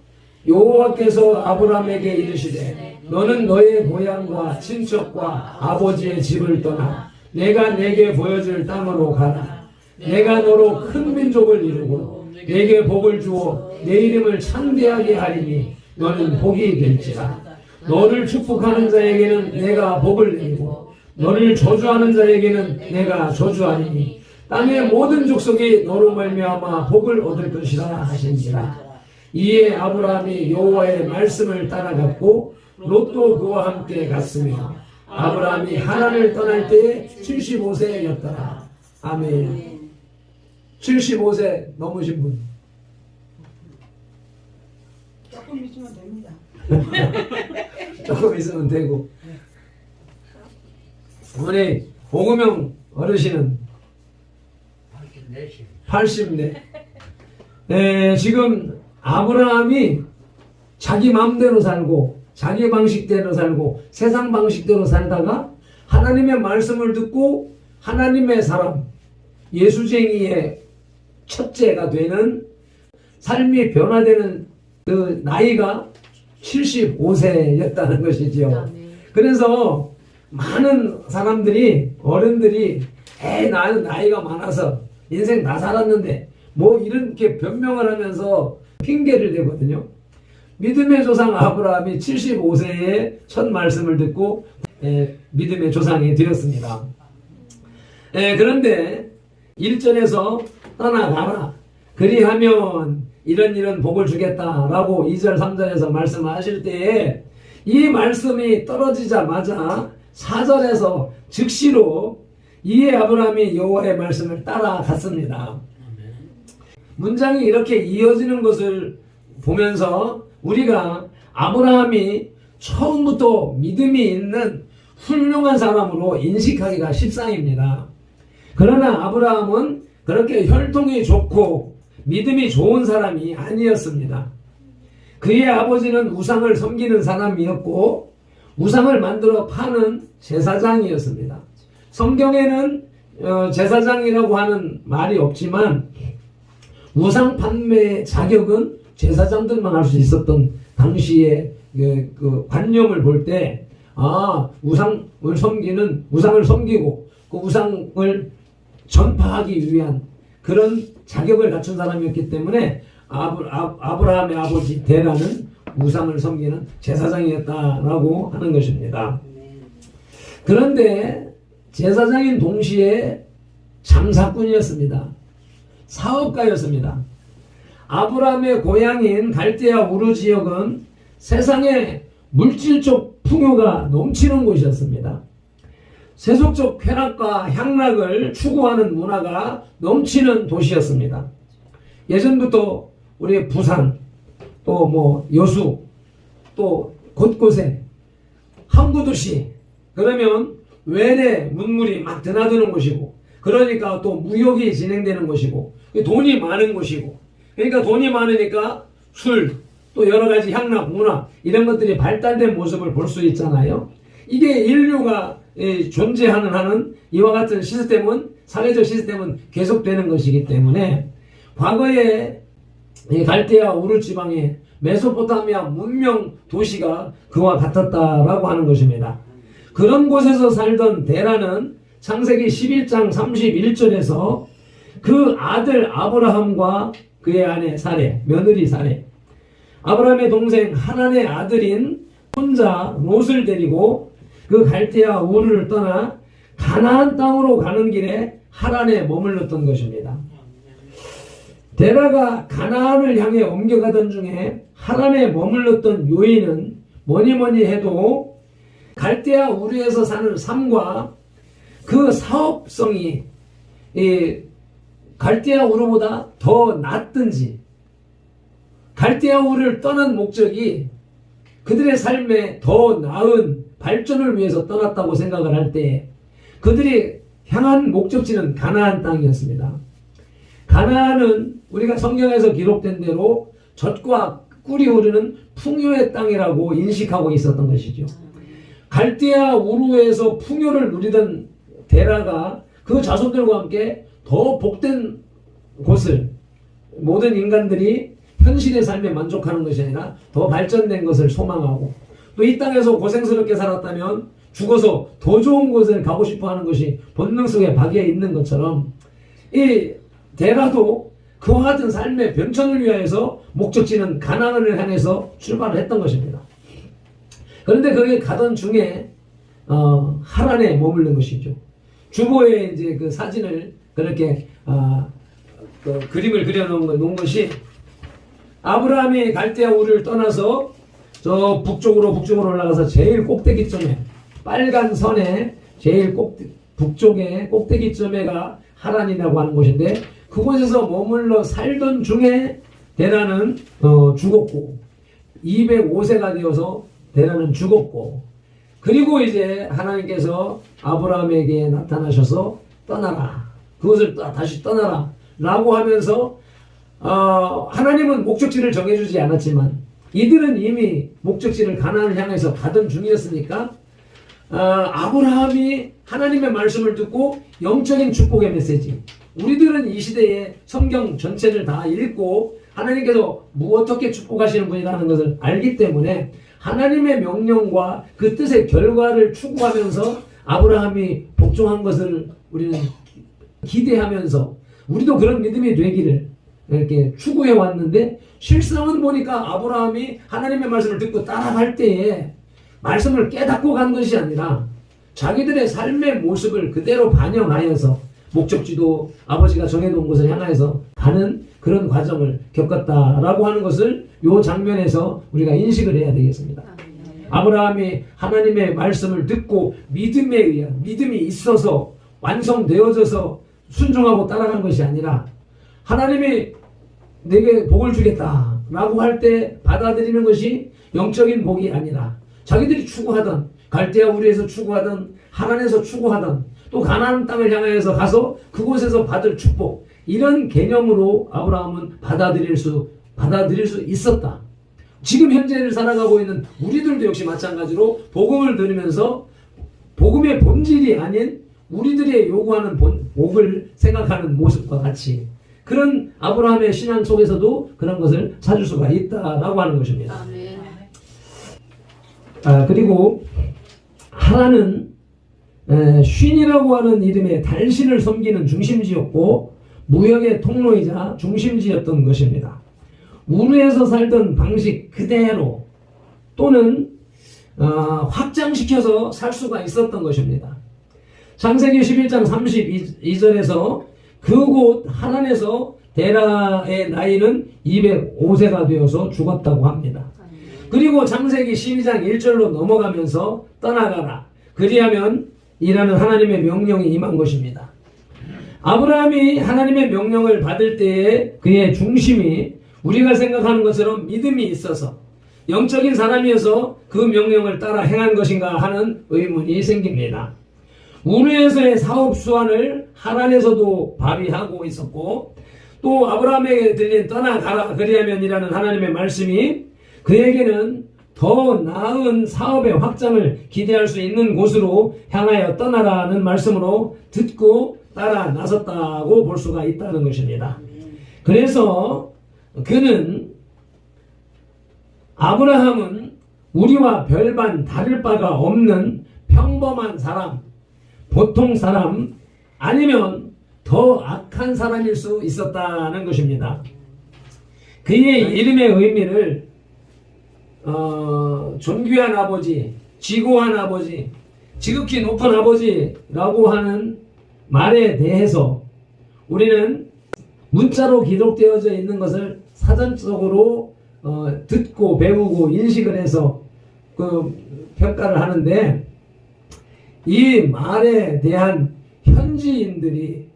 여호와께서 아브라함에게 이르시되 너는 너의 고향과 친척과 아버지의 집을 떠나 내가 내게 보여줄 땅으로 가라. 내가 너로 큰 민족을 이루고 내게 복을 주어 내 이름을 창대하게 하리니 너는 복이 될지라. 너를 축복하는 자에게는 내가 복을 내리고 너를 저주하는 자에게는 내가 저주하리니 땅의 모든 족속이 너로 말미암아 복을 얻을 것이라 하신지라. 이에 아브라함이 여호와의 말씀을 따라갔고 롯도 그와 함께 갔으며 아브라함이 하란을 떠날 때에 75세였더라. 아멘. 75세 넘으신 분. 조금 있으면 됩니다. 조금 있으면 되고. 우리 오금영 어르신은 80대. 지금 아브라함이 자기 마음대로 살고 자기 방식대로 살고 세상 방식대로 살다가 하나님의 말씀을 듣고 하나님의 사람 예수쟁이의 첫째가 되는 삶이 변화되는 그 나이가 75세였다는 것이죠. 그래서 많은 사람들이 어른들이 나는 나이가 많아서 인생 다 살았는데 뭐 이렇게 변명을 하면서 핑계를 대거든요. 믿음의 조상 아브라함이 75세에 첫 말씀을 듣고 믿음의 조상이 되었습니다. 그런데 1절에서 떠나가라 그리하면 이런 복을 주겠다라고 2절 3절에서 말씀하실 때에 이 말씀이 떨어지자마자 4절에서 즉시로 이에 아브라함이 여호와의 말씀을 따라갔습니다. 문장이 이렇게 이어지는 것을 보면서 우리가 아브라함이 처음부터 믿음이 있는 훌륭한 사람으로 인식하기가 십상입니다. 그러나 아브라함은 그렇게 혈통이 좋고 믿음이 좋은 사람이 아니었습니다. 그의 아버지는 우상을 섬기는 사람이었고 우상을 만들어 파는 제사장이었습니다. 성경에는 제사장이라고 하는 말이 없지만 우상 판매의 자격은 제사장들만 할 수 있었던 당시의 그 관념을 볼 때 우상을 섬기고 그 우상을 전파하기 위한 그런 자격을 갖춘 사람이었기 때문에 아브라함의 아버지 데라는 우상을 섬기는 제사장이었다라고 하는 것입니다. 그런데 제사장인 동시에 장사꾼이었습니다. 사업가였습니다. 아브라함의 고향인 갈대아 우르 지역은 세상에 물질적 풍요가 넘치는 곳이었습니다. 세속적 쾌락과 향락을 추구하는 문화가 넘치는 도시였습니다. 예전부터 우리 부산 또 뭐 여수 또 곳곳에 항구도시 그러면 외래 문물이 막 드나드는 곳이고 그러니까 또 무역이 진행되는 곳이고 돈이 많은 곳이고 그러니까 돈이 많으니까 술 또 여러 가지 향락 문화 이런 것들이 발달된 모습을 볼 수 있잖아요. 이게 인류가 존재하는 한은 이와 같은 시스템은 사회적 시스템은 계속되는 것이기 때문에 과거에 갈대아 우르 지방의 메소포타미아 문명 도시가 그와 같았다라고 하는 것입니다. 그런 곳에서 살던 데라는 창세기 11장 31절에서 그 아들 아브라함과 그의 아내 사레, 며느리 사레, 아브라함의 동생 하란의 아들인 손자 롯을 데리고 그 갈대아 우르를 떠나 가나안 땅으로 가는 길에 하란에 머물렀던 것입니다. 데라가 가나안을 향해 옮겨가던 중에 하란에 머물렀던 요인은 뭐니 해도 갈대아 우르에서 사는 삶과 그 사업성이 갈대아 우르보다 더 낫든지 갈대아 우르를 떠난 목적이 그들의 삶에 더 나은 발전을 위해서 떠났다고 생각을 할 때 그들이 향한 목적지는 가나안 땅이었습니다. 가나안은 우리가 성경에서 기록된 대로 젖과 꿀이 흐르는 풍요의 땅이라고 인식하고 있었던 것이죠. 갈대아 우르에서 풍요를 누리던 데라가 그 자손들과 함께 더 복된 곳을 모든 인간들이 현실의 삶에 만족하는 것이 아니라 더 발전된 것을 소망하고 또 이 땅에서 고생스럽게 살았다면 죽어서 더 좋은 곳을 가고 싶어 하는 것이 본능 속에 박혀 있는 것처럼 이 데라도 그와 같은 삶의 변천을 위하여서 목적지는 가나안을 향해서 출발을 했던 것입니다. 그런데 거기 가던 중에 하란에 머무른 것이죠. 주보에 이제 그 사진을 그렇게 그 그림을 그려놓은 것이 아브라함이 갈대아 우르를 떠나서 저 북쪽으로 올라가서 제일 꼭대기점에 빨간 선의 제일 북쪽에 꼭대기점에가 하란이라고 하는 곳인데 그곳에서 머물러 살던 중에 데라는 죽었고 205세가 되어서 데라는 죽었고 그리고 이제 하나님께서 아브라함에게 나타나셔서 떠나라. 그것을 다시 떠나라. 라고 하면서 하나님은 목적지를 정해주지 않았지만 이들은 이미 목적지를 가나안을 향해서 가던 중이었으니까 아브라함이 하나님의 말씀을 듣고 영적인 축복의 메시지 우리들은 이 시대에 성경 전체를 다 읽고 하나님께서 어떻게 축복하시는 분이라는 것을 알기 때문에 하나님의 명령과 그 뜻의 결과를 추구하면서 아브라함이 복종한 것을 우리는 기대하면서 우리도 그런 믿음이 되기를 이렇게 추구해 왔는데 실상은 보니까 아브라함이 하나님의 말씀을 듣고 따라갈 때에 말씀을 깨닫고 간 것이 아니라 자기들의 삶의 모습을 그대로 반영하여서 목적지도 아버지가 정해놓은 곳을 향해서 가는 그런 과정을 겪었다라고 하는 것을 이 장면에서 우리가 인식을 해야 되겠습니다. 아브라함이 하나님의 말씀을 듣고 믿음에 의한 믿음이 있어서 완성되어져서 순종하고 따라간 것이 아니라 하나님이 내게 복을 주겠다라고 할 때 받아들이는 것이 영적인 복이 아니라 자기들이 추구하던 갈대아 우리에서 추구하던 하란에서 추구하던 또 가나안 땅을 향해서 가서 그곳에서 받을 축복 이런 개념으로 아브라함은 받아들일 수 있었다. 지금 현재를 살아가고 있는 우리들도 역시 마찬가지로 복음을 들으면서 복음의 본질이 아닌 우리들의 요구하는 복을 생각하는 모습과 같이 그런 아브라함의 신앙 속에서도 그런 것을 찾을 수가 있다라고 하는 것입니다. 그리고 하나는 쉰이라고 하는 이름의 달신을 섬기는 중심지였고 무역의 통로이자 중심지였던 것입니다. 우르에서 살던 방식 그대로 또는 확장시켜서 살 수가 있었던 것입니다. 창세기 11장 32절에서 그곳 하란에서 데라의 나이는 205세가 되어서 죽었다고 합니다. 그리고 창세기 12장 1절로 넘어가면서 떠나가라 그리하면 이라는 하나님의 명령이 임한 것입니다. 아브라함이 하나님의 명령을 받을 때에 그의 중심이 우리가 생각하는 것처럼 믿음이 있어서 영적인 사람이어서 그 명령을 따라 행한 것인가 하는 의문이 생깁니다. 우르에서의 사업 수완을 하란에서도 발휘하고 있었고 또 아브라함에게 들린 떠나가라 그리하면이라는 하나님의 말씀이 그에게는 더 나은 사업의 확장을 기대할 수 있는 곳으로 향하여 떠나라는 말씀으로 듣고 따라 나섰다고 볼 수가 있다는 것입니다. 그래서 아브라함은 우리와 별반 다를 바가 없는 평범한 사람, 보통 사람 아니면 더 악한 사람일 수 있었다는 것입니다. 그의 이름의 의미를 존귀한 아버지, 지고한 아버지, 지극히 높은 아버지라고 하는 말에 대해서 우리는 문자로 기록되어져 있는 것을 사전적으로 듣고 배우고 인식을 해서 그 평가를 하는데 이 말에 대한 현지인들이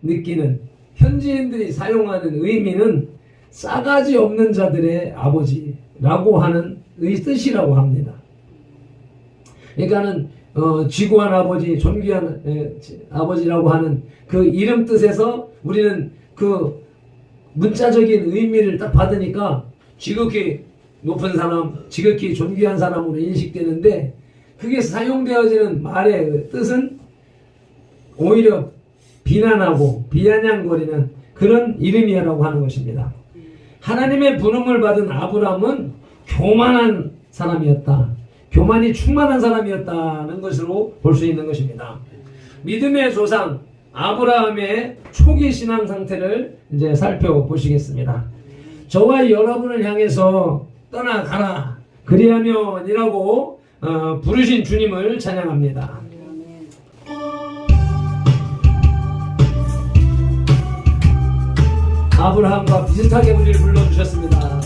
느끼는 현지인들이 사용하는 의미는 싸가지 없는 자들의 아버지라고 하는 뜻이라고 합니다. 그러니까는 지고한 아버지, 존귀한 아버지라고 하는 그 이름 뜻에서 우리는 그 문자적인 의미를 딱 받으니까 지극히 높은 사람, 지극히 존귀한 사람으로 인식되는데 그게 사용되어지는 말의 뜻은 오히려 비난하고 비아냥거리는 그런 이름이라고 하는 것입니다. 하나님의 부름을 받은 아브라함은 교만한 사람이었다. 교만이 충만한 사람이었다는 것으로 볼 수 있는 것입니다. 믿음의 조상 아브라함의 초기 신앙 상태를 이제 살펴보시겠습니다. 저와 여러분을 향해서 떠나가라 그리하면이라고 부르신 주님을 찬양합니다. 아브라함과 비슷하게 우리를 불러주셨습니다.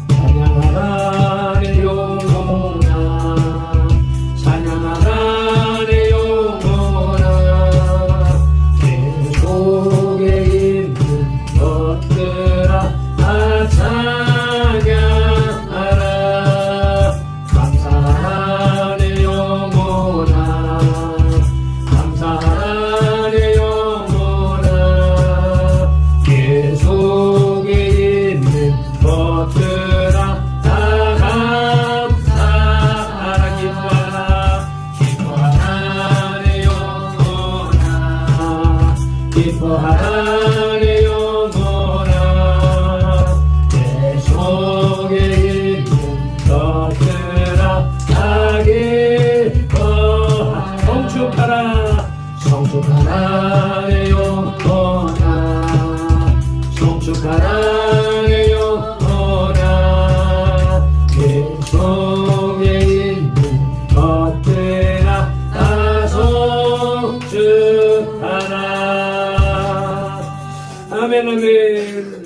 찬양하라 내 영혼아 기뻐하라 내 영혼아 내 속에 있는 것들아 다 기뻐하라 성축하라 내 영혼아 성축하라 내 영혼아 내 속에 있는 것들아 다 성축하라. 아멘 아멘.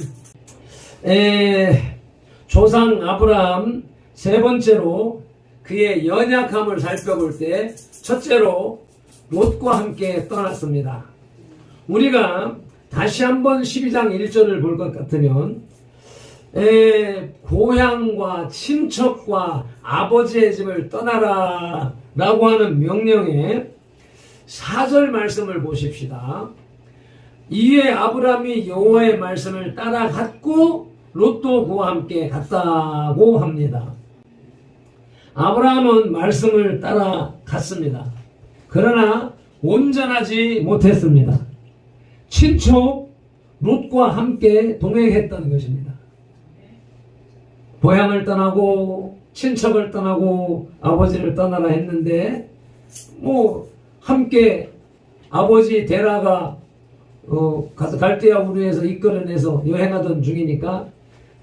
조상 아브라함 세 번째로 그의 연약함을 살펴볼 때 첫째로 롯과 함께 떠났습니다. 우리가 다시 한번 12장 1절을 볼 것 같으면 고향과 친척과 아버지의 집을 떠나라 라고 하는 명령에 4절 말씀을 보십시다. 이에 아브라함이 여호와의 말씀을 따라갔고 롯도 그와 함께 갔다고 합니다. 아브라함은 말씀을 따라갔습니다. 그러나 온전하지 못했습니다. 친척 롯과 함께 동행했던 것입니다. 고향을 떠나고 친척을 떠나고 아버지를 떠나라 했는데 함께 아버지 데라가 가서 갈대아 우르에서 이끌어내서 여행하던 중이니까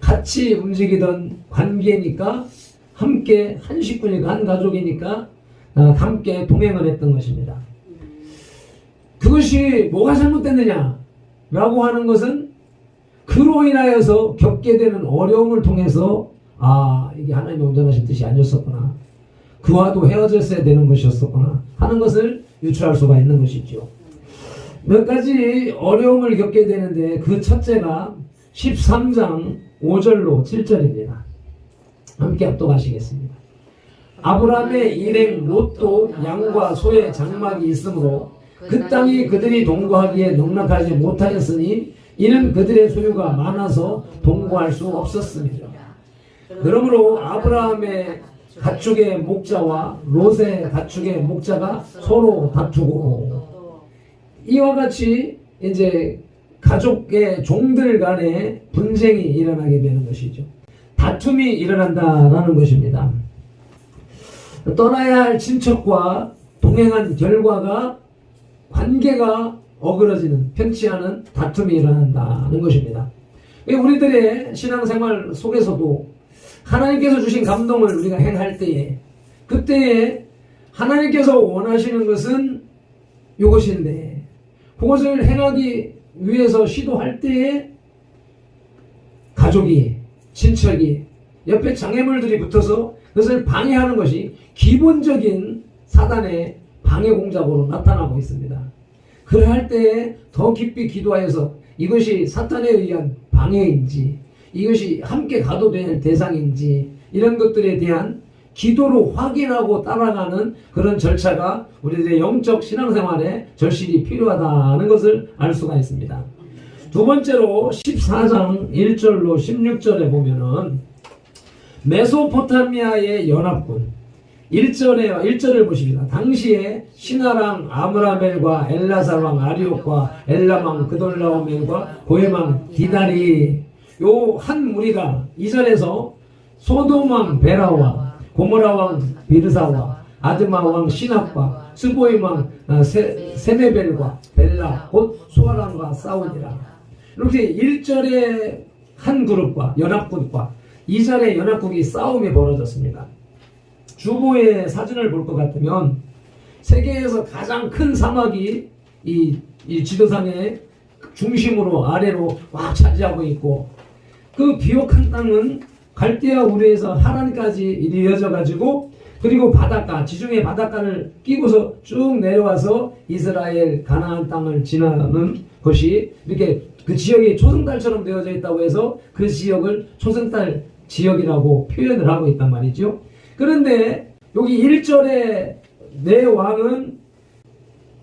같이 움직이던 관계니까 함께 한 식구니까 한 가족이니까 함께 동행을 했던 것입니다. 그것이 뭐가 잘못됐느냐 라고 하는 것은 그로 인하여서 겪게 되는 어려움을 통해서 이게 하나님의 온전하신 뜻이 아니었었구나, 그와도 헤어졌어야 되는 것이었었구나 하는 것을 유추할 수가 있는 것이죠. 몇 가지 어려움을 겪게 되는데 그 첫째가 13장 5절로 7절입니다. 함께 합독하시겠습니다. 아브라함의 일행 롯도 양과 소의 장막이 있으므로 그 땅이 그들이 동거하기에 넉넉하지 못하였으니 이는 그들의 소유가 많아서 동거할 수 없었습니다. 그러므로 아브라함의 가축의 목자와 롯의 가축의 목자가 서로 다투고, 이와 같이 이제 가족의 종들 간에 분쟁이 일어나게 되는 것이죠. 다툼이 일어난다라는 것입니다. 떠나야 할 친척과 동행한 결과가 관계가 어그러지는, 편치 않은 다툼이 일어난다는 것입니다. 우리들의 신앙생활 속에서도 하나님께서 주신 감동을 우리가 행할 때에, 그때에 하나님께서 원하시는 것은 이것인데 그것을 행하기 위해서 시도할 때에 가족이, 친척이, 옆에 장애물들이 붙어서 그것을 방해하는 것이 기본적인 사단의 방해 공작으로 나타나고 있습니다. 그럴 때에 더 깊이 기도하여서 이것이 사탄에 의한 방해인지, 이것이 함께 가도 될 대상인지, 이런 것들에 대한 기도로 확인하고 따라가는 그런 절차가 우리들의 영적 신앙생활에 절실히 필요하다는 것을 알 수가 있습니다. 두 번째로 14장 1절로 16절에 보면은 메소포타미아의 연합군 1절을 보십니다. 당시에 신하랑 아므라멜과 엘라살왕 아리옥과 엘라망 그돌라오멜과 고해망 디달이 요 한 무리가 2절에서 소돔왕 베라와 고모라왕 비르사와 아드마왕 시납과 스보임왕 세메벨과 벨라 곧 수아람과 싸우니라. 이렇게 1절의 한 그룹과 연합군과 2절의 연합군이 싸움이 벌어졌습니다. 주보의 사진을 볼 것 같으면 세계에서 가장 큰 사막이 이 지도상의 중심으로 아래로 막 차지하고 있고, 그 비옥한 땅은 갈대아 우르에서 하란까지 이어져 가지고, 그리고 바닷가, 지중해 바닷가를 끼고서 쭉 내려와서 이스라엘 가나안 땅을 지나는 것이, 이렇게 그 지역이 초승달처럼 되어져 있다고 해서 그 지역을 초승달 지역이라고 표현을 하고 있단 말이죠. 그런데 여기 1절에 내 왕은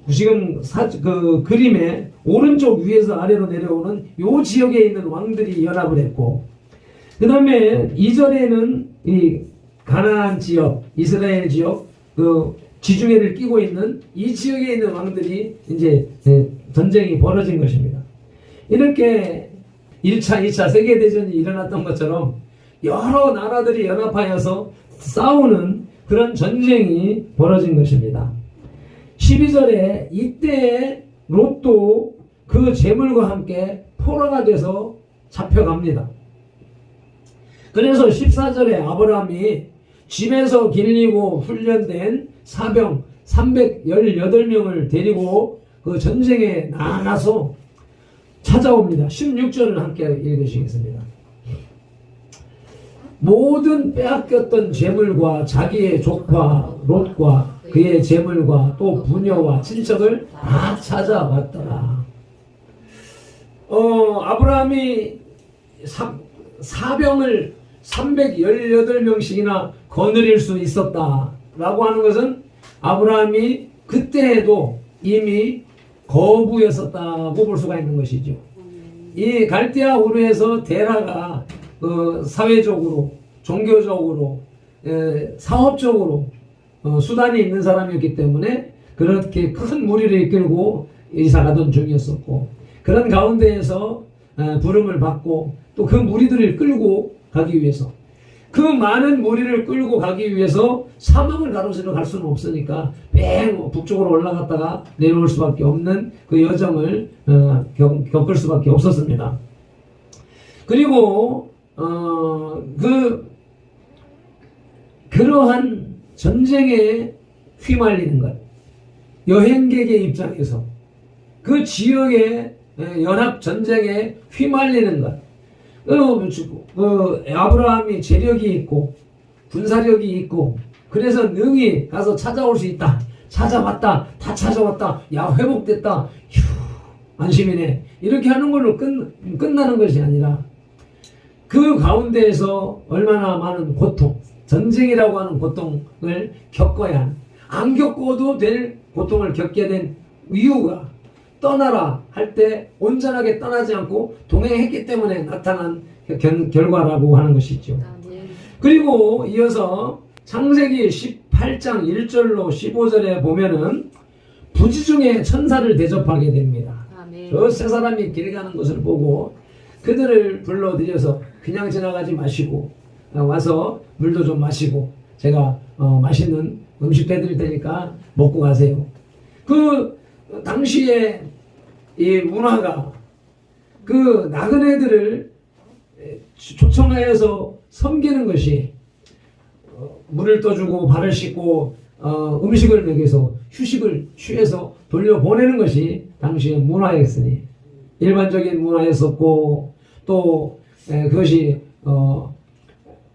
지금 그 그림의 오른쪽 위에서 아래로 내려오는 요 지역에 있는 왕들이 연합을 했고, 그 다음에 2절에는 이 가나안 지역, 이스라엘 지역, 그 지중해를 끼고 있는 이 지역에 있는 왕들이 이제 전쟁이 벌어진 것입니다. 이렇게 1차, 2차 세계대전이 일어났던 것처럼 여러 나라들이 연합하여서 싸우는 그런 전쟁이 벌어진 것입니다. 12절에 이때 롯도 그 재물과 함께 포로가 돼서 잡혀갑니다. 그래서 14절에 아브라함이 집에서 길리고 훈련된 사병 318명을 데리고 그 전쟁에 나가서 찾아옵니다. 16절을 함께 읽으시겠습니다. 모든 빼앗겼던 재물과 자기의 조카 롯과 그의 재물과 또 부녀와 친척을 다 찾아왔더라. 아브라함이 사병을 318명씩이나 거느릴 수 있었다라고 하는 것은 아브라함이 그때에도 이미 거부였었다고 볼 수가 있는 것이죠. 이 갈대아 우르에서 데라가 사회적으로, 종교적으로, 사업적으로 수단이 있는 사람이었기 때문에 그렇게 큰 무리를 이끌고 이사가던 중이었었고, 그런 가운데에서 부름을 받고 또 그 무리들을 끌고 가기 위해서, 그 많은 무리를 끌고 가기 위해서 사막을 가로지러 갈 수는 없으니까 뺑 북쪽으로 올라갔다가 내려올 수밖에 없는 그 여정을 겪을 수밖에 없었습니다. 그리고 그러한 전쟁에 휘말리는 것, 여행객의 입장에서 그 지역의 연합 전쟁에 휘말리는 것, 아브라함이 재력이 있고 군사력이 있고 그래서 능히 가서 찾아올 수 있다, 찾아왔다, 다 찾아왔다, 야 회복됐다, 휴 안심이네, 이렇게 하는 걸로 끝나는 것이 아니라 그 가운데에서 얼마나 많은 고통, 전쟁이라고 하는 고통을 겪어야, 안 겪어도 될 고통을 겪게 된 이유가 떠나라 할 때 온전하게 떠나지 않고 동행했기 때문에 나타난 결과라고 하는 것이죠. 그리고 이어서 창세기 18장 1절로 15절에 보면은 부지 중에 천사를 대접하게 됩니다. 저 세 사람이 길 가는 것을 보고 그들을 불러들여서 그냥 지나가지 마시고 와서 물도 좀 마시고 제가 맛있는 음식 해드릴 테니까 먹고 가세요. 그 당시에 이 문화가 그 나그네들을 초청하여서 섬기는 것이 물을 떠주고 발을 씻고 음식을 먹여서 휴식을 취해서 돌려보내는 것이 당시의 문화였으니, 일반적인 문화였었고, 또 그것이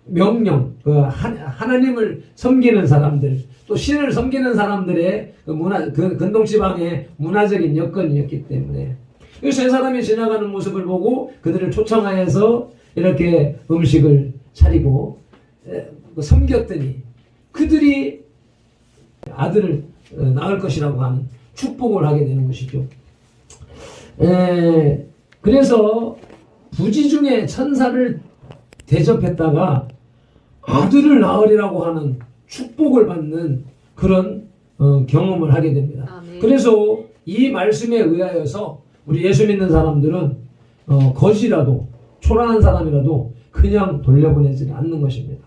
명령, 하나님을 섬기는 사람들, 또 신을 섬기는 사람들의 그 근동지방의 문화적인 여건이었기 때문에 이 세 사람이 지나가는 모습을 보고 그들을 초청하여서 이렇게 음식을 차리고 섬겼더니 그들이 아들을 낳을 것이라고 하는 축복을 하게 되는 것이죠. 그래서 부지 중에 천사를 대접했다가 아들을 낳으리라고 하는 축복을 받는 그런 경험을 하게 됩니다. 그래서 이 말씀에 의하여서 우리 예수 믿는 사람들은 거지라도 초라한 사람이라도 그냥 돌려보내지는 않는 것입니다.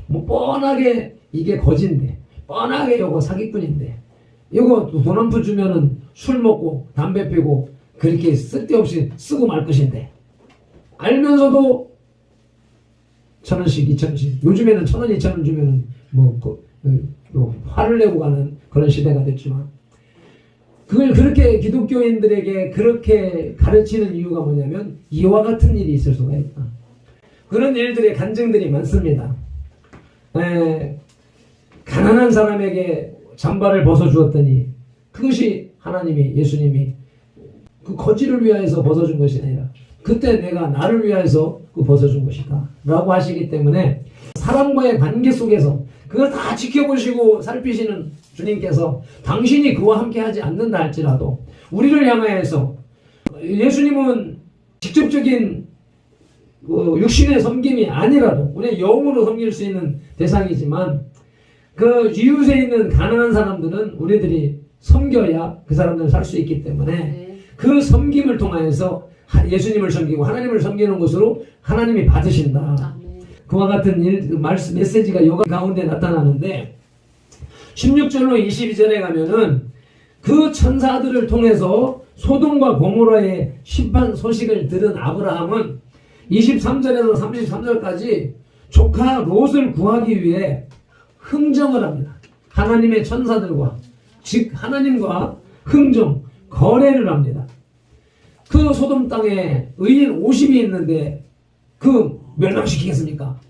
뭐 뻔하게 이게 거지인데, 뻔하게 이거 사기꾼인데, 이거 돈 한 푼 주면은 술 먹고 담배 피고 그렇게 쓸데없이 쓰고 말 것인데, 알면서도 1,000원씩 2,000원씩, 요즘에는 1,000원 2,000원 주면은 화를 내고 가는 그런 시대가 됐지만, 그걸 그렇게 기독교인들에게 그렇게 가르치는 이유가 뭐냐면 이와 같은 일이 있을 수가 있다. 그런 일들의 간증들이 많습니다. 가난한 사람에게 잠바를 벗어주었더니 그것이 하나님이, 예수님이 그 거지를 위하여서 벗어준 것이 아니라 그때 내가 나를 위하여서 그 벗어준 것이다 라고 하시기 때문에, 사람과의 관계 속에서 그걸 다 지켜보시고 살피시는 주님께서 당신이 그와 함께 하지 않는다 할지라도 우리를 향하여서, 예수님은 직접적인 육신의 섬김이 아니라도 우리의 영으로 섬길 수 있는 대상이지만, 그 이웃에 있는 가난한 사람들은 우리들이 섬겨야 그 사람들은 살 수 있기 때문에 그 섬김을 통하여서 예수님을 섬기고 하나님을 섬기는 것으로 하나님이 받으신다. 그와 같은 말씀 메시지가 여기 가운데 나타나는데 16절로 22절에 가면은 그 천사들을 통해서 소돔과 고모라의 심판 소식을 들은 아브라함은 23절에서 33절까지 조카 롯을 구하기 위해 흥정을 합니다. 하나님의 천사들과 즉 하나님과 흥정 거래를 합니다. 그 소돔 땅에 의인 50이 있는데 그 멸망시키겠습니까?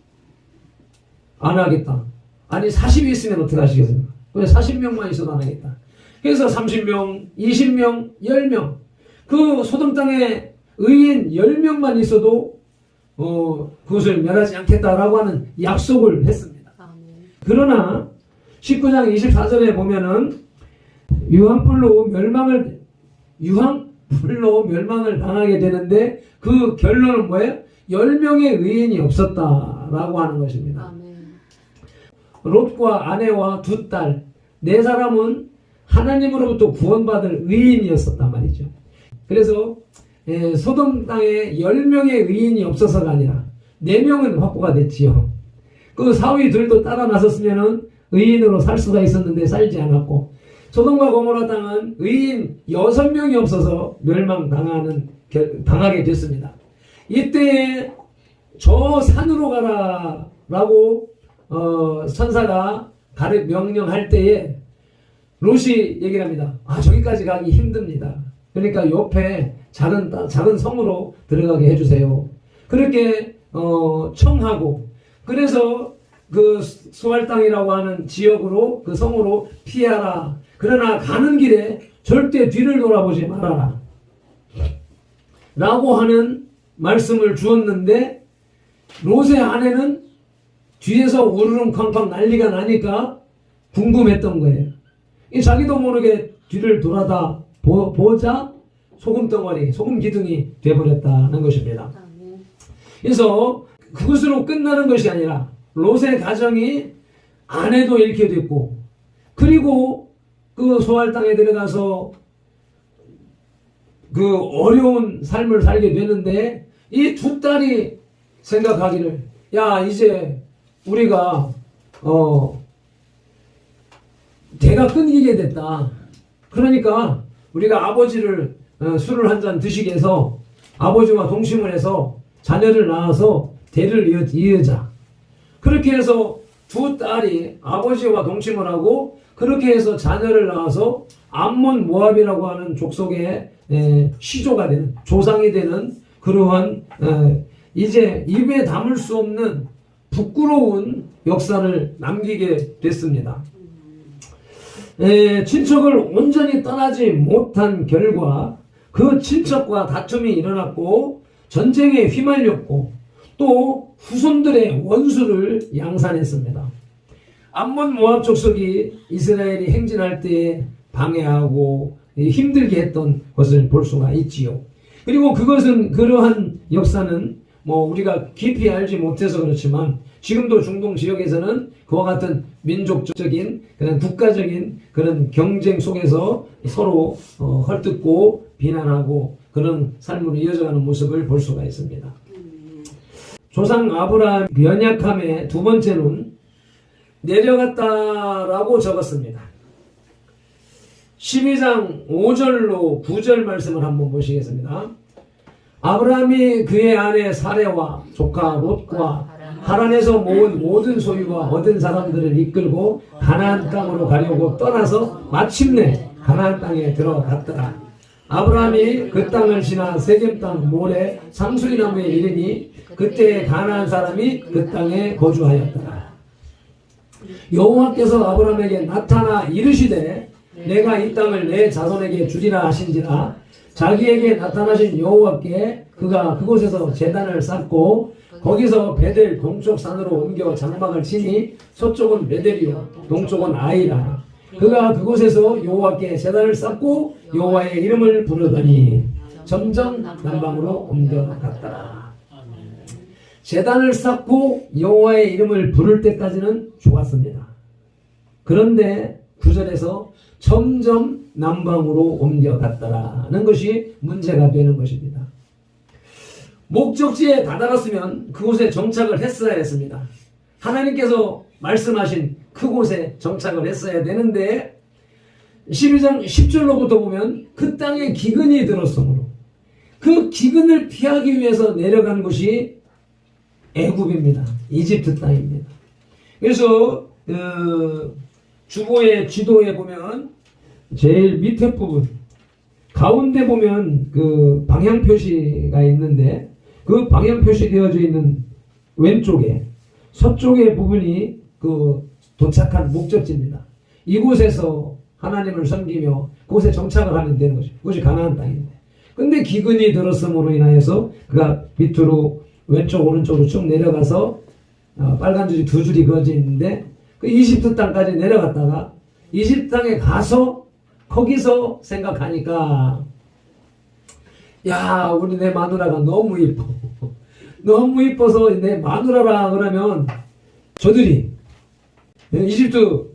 안 하겠다. 아니 40이 있으면 어떻게 하시겠습니까? 왜 40명만 있어도 안 하겠다. 그래서 30명, 20명, 10명 그 소돔 땅에 의인 10명만 있어도 그것을 멸하지 않겠다라고 하는 약속을 했습니다. 그러나 19장 24절에 보면은 유황불로 멸망을 당하게 되는데 그 결론은 뭐예요? 10명의 의인이 없었다라고 하는 것입니다. 롯과 아내와 두 딸, 네 사람은 하나님으로부터 구원받을 의인이었었단 말이죠. 그래서 소돔 땅에 10명의 의인이 없어서가 아니라 4명은 확보가 됐지요. 그 사위들도 따라 나섰으면은 의인으로 살 수가 있었는데 살지 않았고, 소돔과 고모라 땅은 의인 6명이 없어서 당하게 됐습니다. 이때 저 산으로 가라라고 천사가 명령할 때에 롯이 얘기를 합니다. 저기까지 가기 힘듭니다. 그러니까 옆에 작은 성으로 들어가게 해주세요. 그렇게 청하고, 그래서 그 수알 땅이라고 하는 지역으로, 그 성으로 피하라. 그러나 가는 길에 절대 뒤를 돌아보지 말아라 라고 하는 말씀을 주었는데, 롯의 아내는 뒤에서 우르릉쾅쾅 난리가 나니까 궁금했던 거예요. 자기도 모르게 뒤를 돌아다 보자 소금덩어리, 소금 기둥이 되어버렸다는 것입니다. 그래서 그것으로 끝나는 것이 아니라 롯의 가정이 아내도 잃게 됐고, 그리고 그 소알 땅에 들어가서 그 어려운 삶을 살게 되는데, 이 두 딸이 생각하기를, 이제 우리가 대가 끊기게 됐다. 그러니까 우리가 아버지를 술을 한 잔 드시게 해서 아버지와 동침을 해서 자녀를 낳아서 대를 이으자. 그렇게 해서 두 딸이 아버지와 동침을 하고, 그렇게 해서 자녀를 낳아서 암몬 모압이라고 하는 족속의 시조가 되는, 조상이 되는 그러한 이제 입에 담을 수 없는 부끄러운 역사를 남기게 됐습니다. 친척을 온전히 떠나지 못한 결과 그 친척과 다툼이 일어났고 전쟁에 휘말렸고, 또 후손들의 원수를 양산했습니다. 암몬 모압 족속이 이스라엘이 행진할 때에 방해하고 힘들게 했던 것을 볼 수가 있지요. 그리고 그러한 역사는 우리가 깊이 알지 못해서 그렇지만 지금도 중동 지역에서는 그와 같은 민족적인 그런 국가적인 그런 경쟁 속에서 서로 헐뜯고 비난하고 그런 삶으로 이어져가는 모습을 볼 수가 있습니다. 조상 아브라함 연약함의 두 번째는 내려갔다라고 적었습니다. 12장 5절로 9절 말씀을 한번 보시겠습니다. 아브라함이 그의 아내 사레와 조카 롯과 하란에서 모은 모든 소유와 얻은 사람들을 이끌고 가나안 땅으로 가려고 떠나서 마침내 가나안 땅에 들어갔더라. 아브라함이 그 땅을 지나 세겜 땅 모래 상수리나무에 이르니 그때 가나안 사람이 그 땅에 거주하였더라. 여호와께서 아브라함에게 나타나 이르시되 내가 이 땅을 내 자손에게 주리라 하신지라. 자기에게 나타나신 여호와께 그가 그곳에서 제단을 쌓고 거기서 베델 동쪽 산으로 옮겨 장막을 치니 서쪽은 베델이요 동쪽은 아이라. 그가 그곳에서 여호와께 제단을 쌓고 여호와의 이름을 부르더니 점점 남방으로 옮겨갔더라. 제단을 쌓고 여호와의 이름을 부를 때까지는 좋았습니다. 그런데 9절에서 점점 남방으로 옮겨갔다라는 것이 문제가 되는 것입니다. 목적지에 다다랐으면 그곳에 정착을 했어야 했습니다. 하나님께서 말씀하신 그곳에 정착을 했어야 되는데 12장 10절로부터 보면 그 땅에 기근이 들었으므로 그 기근을 피하기 위해서 내려간 곳이 애굽입니다. 이집트 땅입니다. 그래서 주보의 지도에 보면 제일 밑에 부분 가운데 보면 그 방향 표시가 있는데 그 방향 표시 되어져 있는 왼쪽에 서쪽의 부분이 그 도착한 목적지입니다. 이곳에서 하나님을 섬기며 그곳에 정착을 하면 되는 것이죠. 그것이 가나안 땅인데. 근데 기근이 들었음으로 인하여서 그가 밑으로 왼쪽 오른쪽으로 쭉 내려가서 빨간 줄이 두 줄이 그어져 있는데 그 이집트 땅까지 내려갔다가 이집트 땅에 가서 거기서 생각하니까 야 우리 내 마누라가 너무 이뻐. 너무 이뻐서 내 마누라라 그러면 저들이 이집트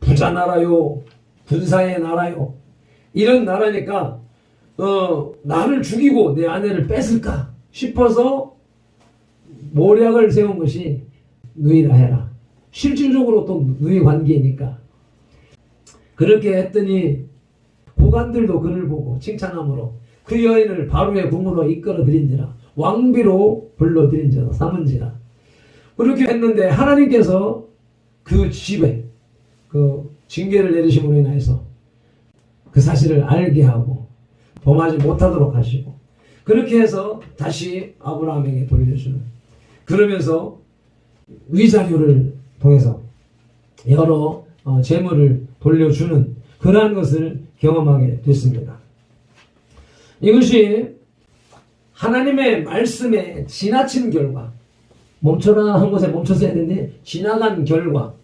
부자 나라요 군사의 나라요 이런 나라니까 나를 죽이고 내 아내를 뺏을까 싶어서 모략을 세운 것이 누이라 해라. 실질적으로 또 누이 관계니까 그렇게 했더니 고관들도 그를 보고 칭찬함으로 그 여인을 바로의 궁으로 이끌어들인지라 왕비로 불러들인지라 삼은지라. 그렇게 했는데 하나님께서 그 집에 그 징계를 내리심으로 인해서 그 사실을 알게 하고 범하지 못하도록 하시고 그렇게 해서 다시 아브라함에게 돌려주는 그러면서 위자료를 통해서 여러 재물을 돌려주는 그러한 것을 경험하게 됐습니다. 이것이 하나님의 말씀에 지나친 결과 멈춰라 한 곳에 멈춰서 해야 되는데 지나간 결과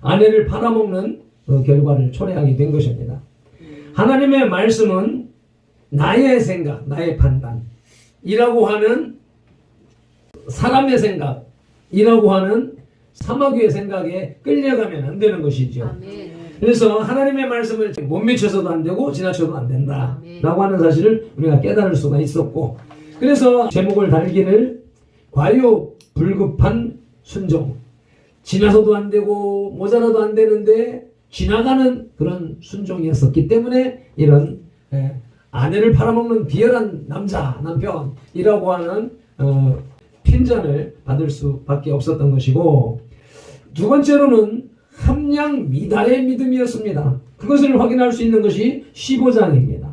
아내를 팔아먹는 그 결과를 초래하게 된 것입니다. 하나님의 말씀은 나의 생각, 나의 판단이라고 하는 사람의 생각이라고 하는 사마귀의 생각에 끌려가면 안 되는 것이죠. 아멘. 그래서 하나님의 말씀을 못 미쳐서도 안 되고 지나쳐도 안 된다라고 하는 사실을 우리가 깨달을 수가 있었고 그래서 제목을 달기를 과유불급한 순종 지나서도 안 되고 모자라도 안 되는데 지나가는 그런 순종이었었기 때문에 이런 아내를 팔아먹는 비열한 남편이라고 하는 핀잔을 받을 수밖에 없었던 것이고 두 번째로는 함량 미달의 믿음이었습니다. 그것을 확인할 수 있는 것이 15장입니다.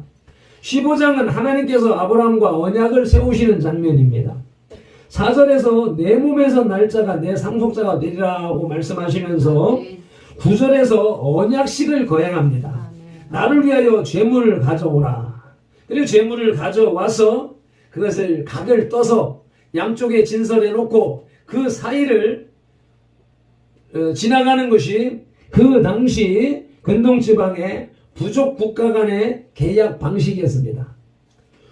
15장은 하나님께서 아브라함과 언약을 세우시는 장면입니다. 4절에서 내 몸에서 날짜가 내 상속자가 되리라고 말씀하시면서 9절에서 언약식을 거행합니다. 나를 위하여 재물을 가져오라. 그리고 재물을 가져와서 그것을 각을 떠서 양쪽에 진설해 놓고 그 사이를 지나가는 것이 그 당시 근동지방의 부족 국가 간의 계약 방식이었습니다.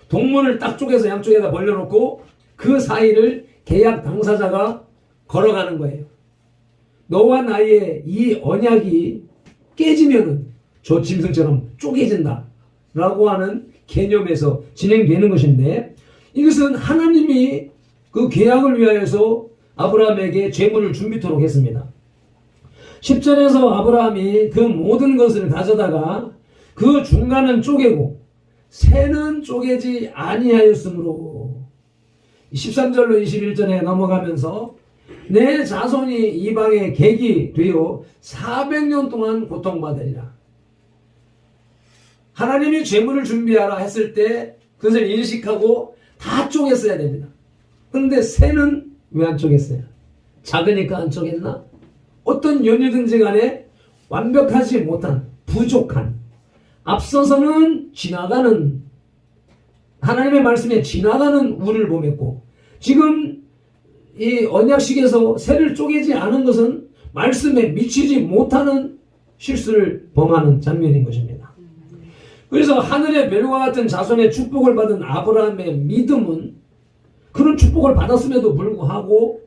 동문을 딱 쪼개서 양쪽에다 벌려놓고 그 사이를 계약 당사자가 걸어가는 거예요. 너와 나의 이 언약이 깨지면은 저 짐승처럼 쪼개진다 라고 하는 개념에서 진행되는 것인데 이것은 하나님이 그 계약을 위하여서 아브라함에게 재물을 준비토록 했습니다. 10절에서 아브라함이 그 모든 것을 가져다가 그 중간은 쪼개고 새는 쪼개지 아니하였으므로 13절로 21절에 넘어가면서 내 자손이 이방의 객이 되어 400년 동안 고통받으리라. 하나님이 재물을 준비하라 했을 때 그것을 인식하고 다 쪼갰어야 됩니다. 그런데 새는 왜 안 쪼갰어요? 작으니까 안 쪼갰나? 어떤 연유든지 간에 완벽하지 못한 부족한 앞서서는 지나가는 하나님의 말씀에 지나가는 우를 범했고 지금 이 언약식에서 새를 쪼개지 않은 것은 말씀에 미치지 못하는 실수를 범하는 장면인 것입니다. 그래서 하늘의 별과 같은 자손의 축복을 받은 아브라함의 믿음은 그런 축복을 받았음에도 불구하고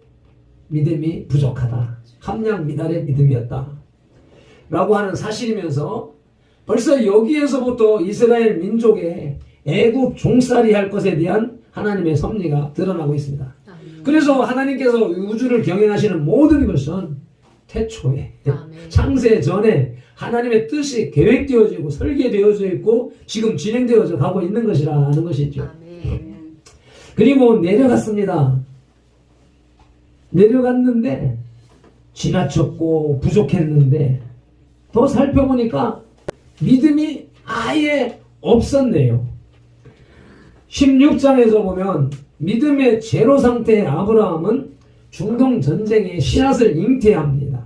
믿음이 부족하다. 함량 미달의 믿음이었다. 라고 하는 사실이면서 벌써 여기에서부터 이스라엘 민족의 애굽 종살이 할 것에 대한 하나님의 섭리가 드러나고 있습니다. 그래서 하나님께서 우주를 경영하시는 모든 것은 태초에 창세 전에 하나님의 뜻이 계획되어지고 설계되어져 있고 지금 진행되어져 가고 있는 것이라는 것이죠. 그리고 내려갔습니다. 내려갔는데 지나쳤고 부족했는데 더 살펴보니까 믿음이 아예 없었네요. 16장에서 보면 믿음의 제로 상태의 아브라함은 중동 전쟁의 씨앗을 잉태합니다.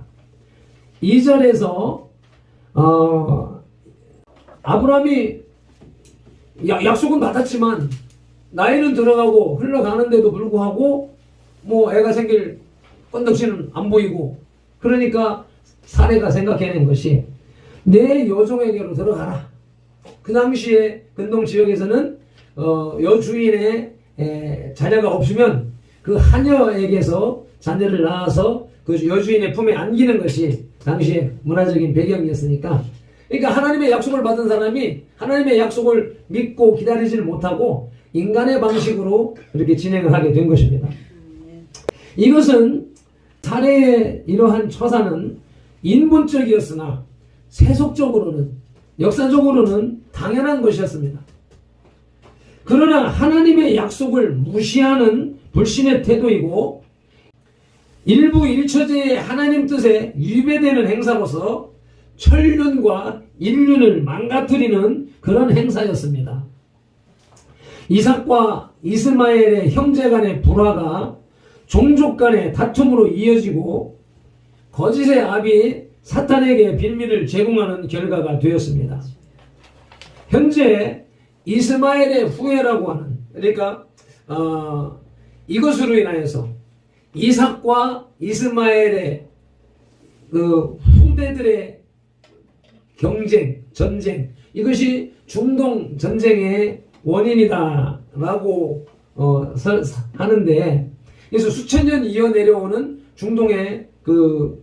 2절에서 아브라함이 약속은 받았지만 나이는 들어가고 흘러가는데도 불구하고 뭐 애가 생길 건덕지는 안 보이고 그러니까 사례가 생각해낸 것이 내 여종에게로 들어가라. 그 당시에 근동 지역에서는 여주인의 자녀가 없으면 그 하녀에게서 자녀를 낳아서 그 여주인의 품에 안기는 것이 당시의 문화적인 배경이었으니까 그러니까 하나님의 약속을 받은 사람이 하나님의 약속을 믿고 기다리지를 못하고 인간의 방식으로 이렇게 진행을 하게 된 것입니다. 이것은 사례의 이러한 처사는 인본적이었으나 세속적으로는 역사적으로는 당연한 것이었습니다. 그러나 하나님의 약속을 무시하는 불신의 태도이고 일부 일처제의 하나님 뜻에 위배되는 행사로서 천륜과 인륜을 망가뜨리는 그런 행사였습니다. 이삭과 이스마엘의 형제 간의 불화가 종족 간의 다툼으로 이어지고 거짓의 압이 사탄에게 빌미를 제공하는 결과가 되었습니다. 현재 이스마엘의 후예라고 하는 그러니까 이것으로 인하여서 이삭과 이스마엘의 그 후대들의 경쟁, 전쟁 이것이 중동 전쟁의 원인이다라고 하는데 그래서 수천 년 이어 내려오는 중동의 그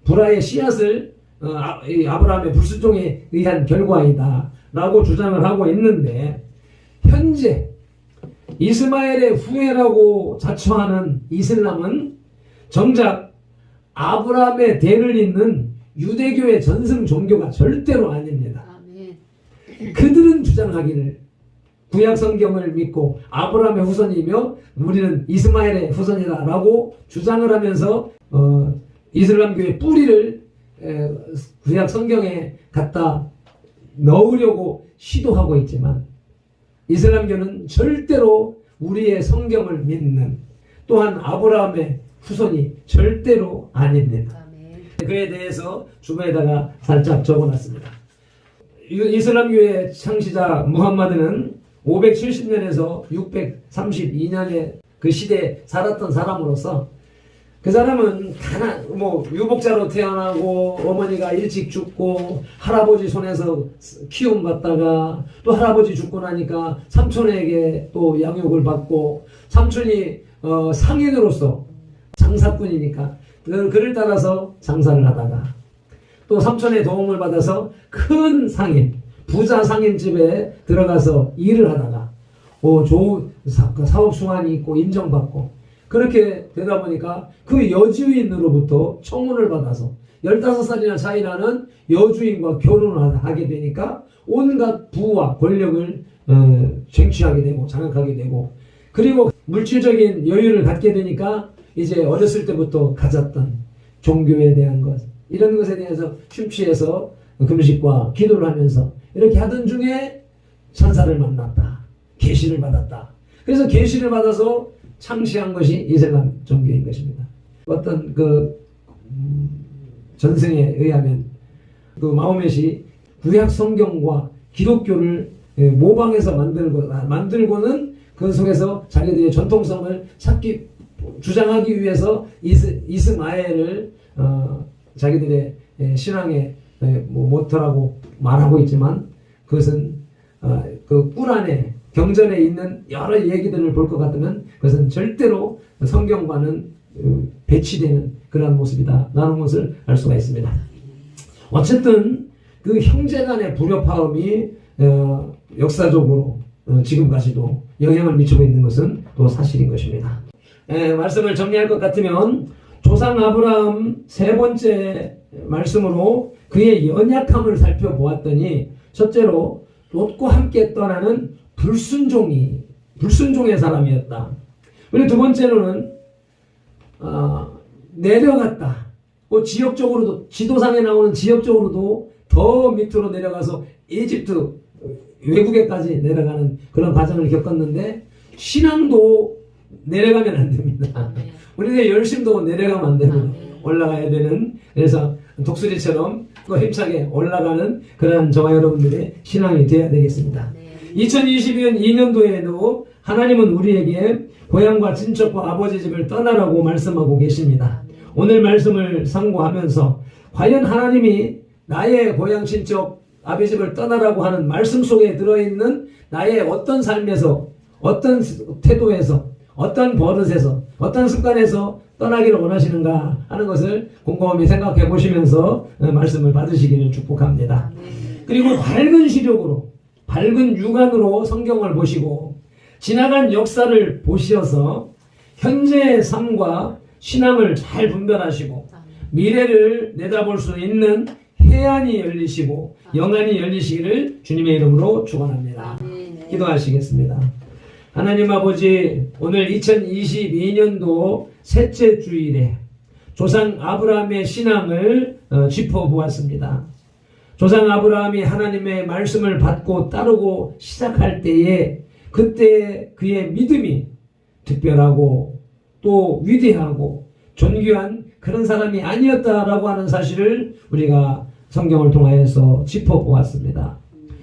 불화의 씨앗을 아브라함의 불순종에 의한 결과이다라고 주장을 하고 있는데 현재 이스마엘의 후예라고 자처하는 이슬람은 정작 아브라함의 대를 잇는 유대교의 전승 종교가 절대로 아닙니다. 그들은 주장하기를 구약 성경을 믿고 아브라함의 후손이며 우리는 이스마엘의 후손이다라고 주장을 하면서 이슬람교의 뿌리를 구약 성경에 갖다 넣으려고 시도하고 있지만 이슬람교는 절대로 우리의 성경을 믿는 또한 아브라함의 후손이 절대로 아닙니다. 그에 대해서 주변에다가 살짝 적어놨습니다. 이슬람교의 창시자 무함마드는 570년에서 632년의 그 시대에 살았던 사람으로서 그 사람은 유복자로 태어나고 어머니가 일찍 죽고 할아버지 손에서 키움받다가 또 할아버지 죽고 나니까 삼촌에게 또 양육을 받고 삼촌이 상인으로서 장사꾼이니까 그를 따라서 장사를 하다가 또 삼촌의 도움을 받아서 큰 상인 부자 상인집에 들어가서 일을 하다가 좋은 사업 수완이 있고 인정받고 그렇게 되다 보니까 그 여주인으로부터 청혼을 받아서 15살이나 차이 나는 여주인과 결혼을 하게 되니까 온갖 부와 권력을 쟁취하게 되고 장악하게 되고 그리고 물질적인 여유를 갖게 되니까 이제 어렸을 때부터 가졌던 종교에 대한 것 이런 것에 대해서 심취해서 금식과 기도를 하면서 이렇게 하던 중에 천사를 만났다. 계시를 받았다. 그래서 계시를 받아서 창시한 것이 이슬람 종교인 것입니다. 어떤 전승에 의하면 그 마호멧이 구약 성경과 기독교를 모방해서 만들고는 그 속에서 자기들의 전통성을 주장하기 위해서 이스마엘을 자기들의 신앙의 모토라고 말하고 있지만 그것은 그 꿀 안에 경전에 있는 여러 얘기들을 볼 것 같으면 그것은 절대로 성경과는 배치되는 그런 모습이다 라는 것을 알 수가 있습니다. 어쨌든 그 형제간의 불협화음이 역사적으로 지금까지도 영향을 미치고 있는 것은 또 사실인 것입니다. 말씀을 정리할 것 같으면 조상 아브라함 세 번째 말씀으로 그의 연약함을 살펴보았더니 첫째로 롯과 함께 떠나는 불순종의 사람이었다. 그리고 두 번째로는 내려갔다. 지역적으로도 지도상에 나오는 지역적으로도 더 밑으로 내려가서 이집트 외국에까지 내려가는 그런 과정을 겪었는데 신앙도 내려가면 안 됩니다. 우리의 열심도 내려가면 안 됩니다. 올라가야 되는, 그래서 독수리처럼 또 힘차게 올라가는 그런 저와 여러분들의 신앙이 되어야 되겠습니다. 2022년도에도 하나님은 우리에게 고향과 친척과 아버지 집을 떠나라고 말씀하고 계십니다. 오늘 말씀을 상고하면서 과연 하나님이 나의 고향 친척 아버지 집을 떠나라고 하는 말씀 속에 들어있는 나의 어떤 삶에서, 어떤 태도에서, 어떤 버릇에서, 어떤 습관에서 떠나기를 원하시는가 하는 것을 곰곰이 생각해 보시면서 말씀을 받으시기를 축복합니다. 그리고 밝은 시력으로, 밝은 육안으로 성경을 보시고 지나간 역사를 보셔서 현재의 삶과 신앙을 잘 분별하시고 미래를 내다볼 수 있는 해안이 열리시고 영안이 열리시기를 주님의 이름으로 축원합니다. 기도하시겠습니다. 하나님 아버지, 오늘 2022년도 셋째 주일에 조상 아브라함의 신앙을 짚어보았습니다. 조상 아브라함이 하나님의 말씀을 받고 따르고 시작할 때에 그때 그의 믿음이 특별하고 또 위대하고 존귀한 그런 사람이 아니었다라고 하는 사실을 우리가 성경을 통하여서 짚어보았습니다.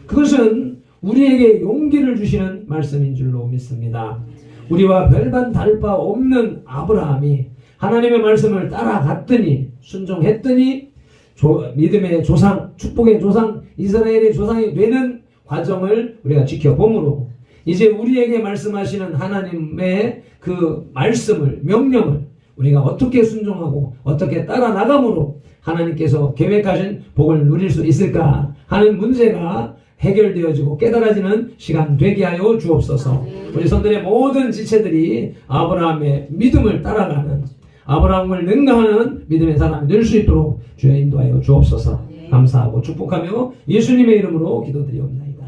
그것은 우리에게 용기를 주시는 말씀인 줄로 믿습니다. 우리와 별반 다를 바 없는 아브라함이 하나님의 말씀을 따라갔더니 순종했더니 믿음의 조상, 축복의 조상, 이스라엘의 조상이 되는 과정을 우리가 지켜보므로 이제 우리에게 말씀하시는 하나님의 그 말씀을, 명령을 우리가 어떻게 순종하고 어떻게 따라 나감으로 하나님께서 계획하신 복을 누릴 수 있을까 하는 문제가 해결되어지고 깨달아지는 시간 되게 하여 주옵소서. 우리 성들의 모든 지체들이 아브라함의 믿음을 따라가는, 아브라함을 능가하는 믿음의 사람이 될 수 있도록 주여 인도하여 주옵소서. 감사하고 축복하며 예수님의 이름으로 기도드리옵나이다.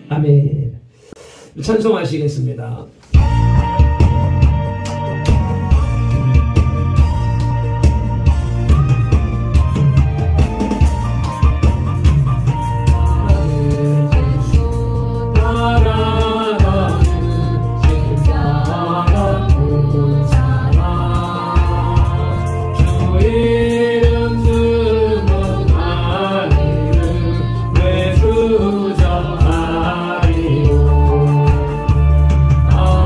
아멘. 찬송하시겠습니다. 아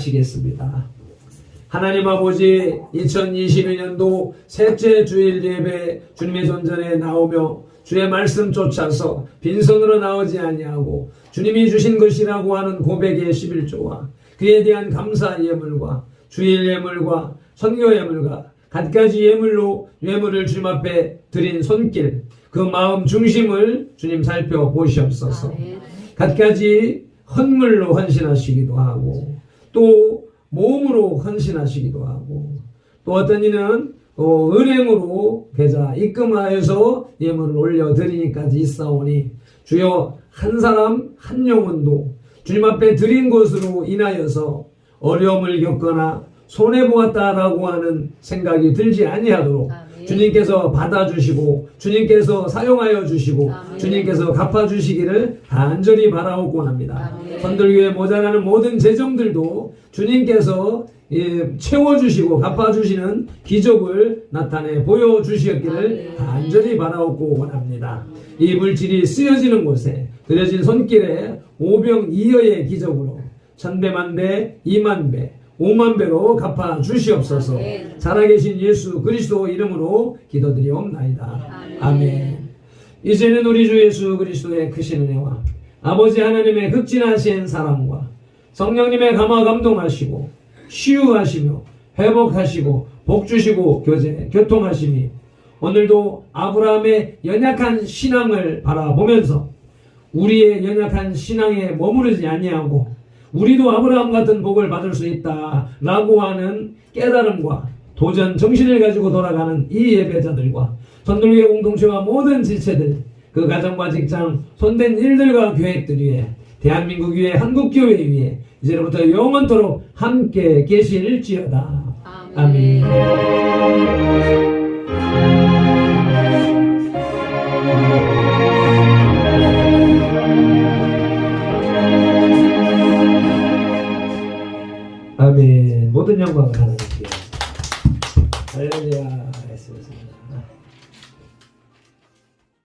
기도하시겠습니다. 하나님 아버지, 2022년도 셋째 주일 예배 주님의 존전에 나오며 주의 말씀 쫓아서 빈손으로 나오지 아니하고 주님이 주신 것이라고 하는 고백의 11조와 그에 대한 감사 예물과 주일 예물과 선교 예물과 갖가지 예물로 예물을 주님 앞에 드린 손길, 그 마음 중심을 주님 살펴보시옵소서. 갖가지 헌물로 헌신하시기도 하고 또 몸으로 헌신하시기도 하고 또 어떤 이는 은행으로 계좌 입금하여서 예물을 올려드리니까지 있사오니 주여 한 사람 한 영혼도 주님 앞에 드린 것으로 인하여서 어려움을 겪거나 손해보았다라고 하는 생각이 들지 아니하도록 주님께서 받아주시고 주님께서 사용하여 주시고 주님께서 갚아주시기를 간절히 바라옵곤 합니다. 선들교회 모자라는 모든 재정들도 주님께서 채워주시고 갚아주시는 기적을 나타내 보여주시었기를 간절히 바라옵고 원합니다. 이 물질이 쓰여지는 곳에 드려진 손길에 오병이어의 기적으로 1000배만배 2만배 5만배로 갚아주시옵소서. 살아계신 예수 그리스도 이름으로 기도드리옵나이다. 아멘. 이제는 우리 주 예수 그리스도의 크신 은혜와 아버지 하나님의 극진하신 사랑과 성령님의 감화 감동하시고 치유하시며 회복하시고 복주시고 교통하심이 오늘도 아브라함의 연약한 신앙을 바라보면서 우리의 연약한 신앙에 머무르지 아니하고 우리도 아브라함 같은 복을 받을 수 있다라고 하는 깨달음과 도전 정신을 가지고 돌아가는 이 예배자들과 선돌교회 공동체와 모든 지체들, 그 가정과 직장, 손댄 일들과 계획들 위해 대한민국 위에 한국교회 위에 이제부터 영원토록 함께 계실지어다. 아멘.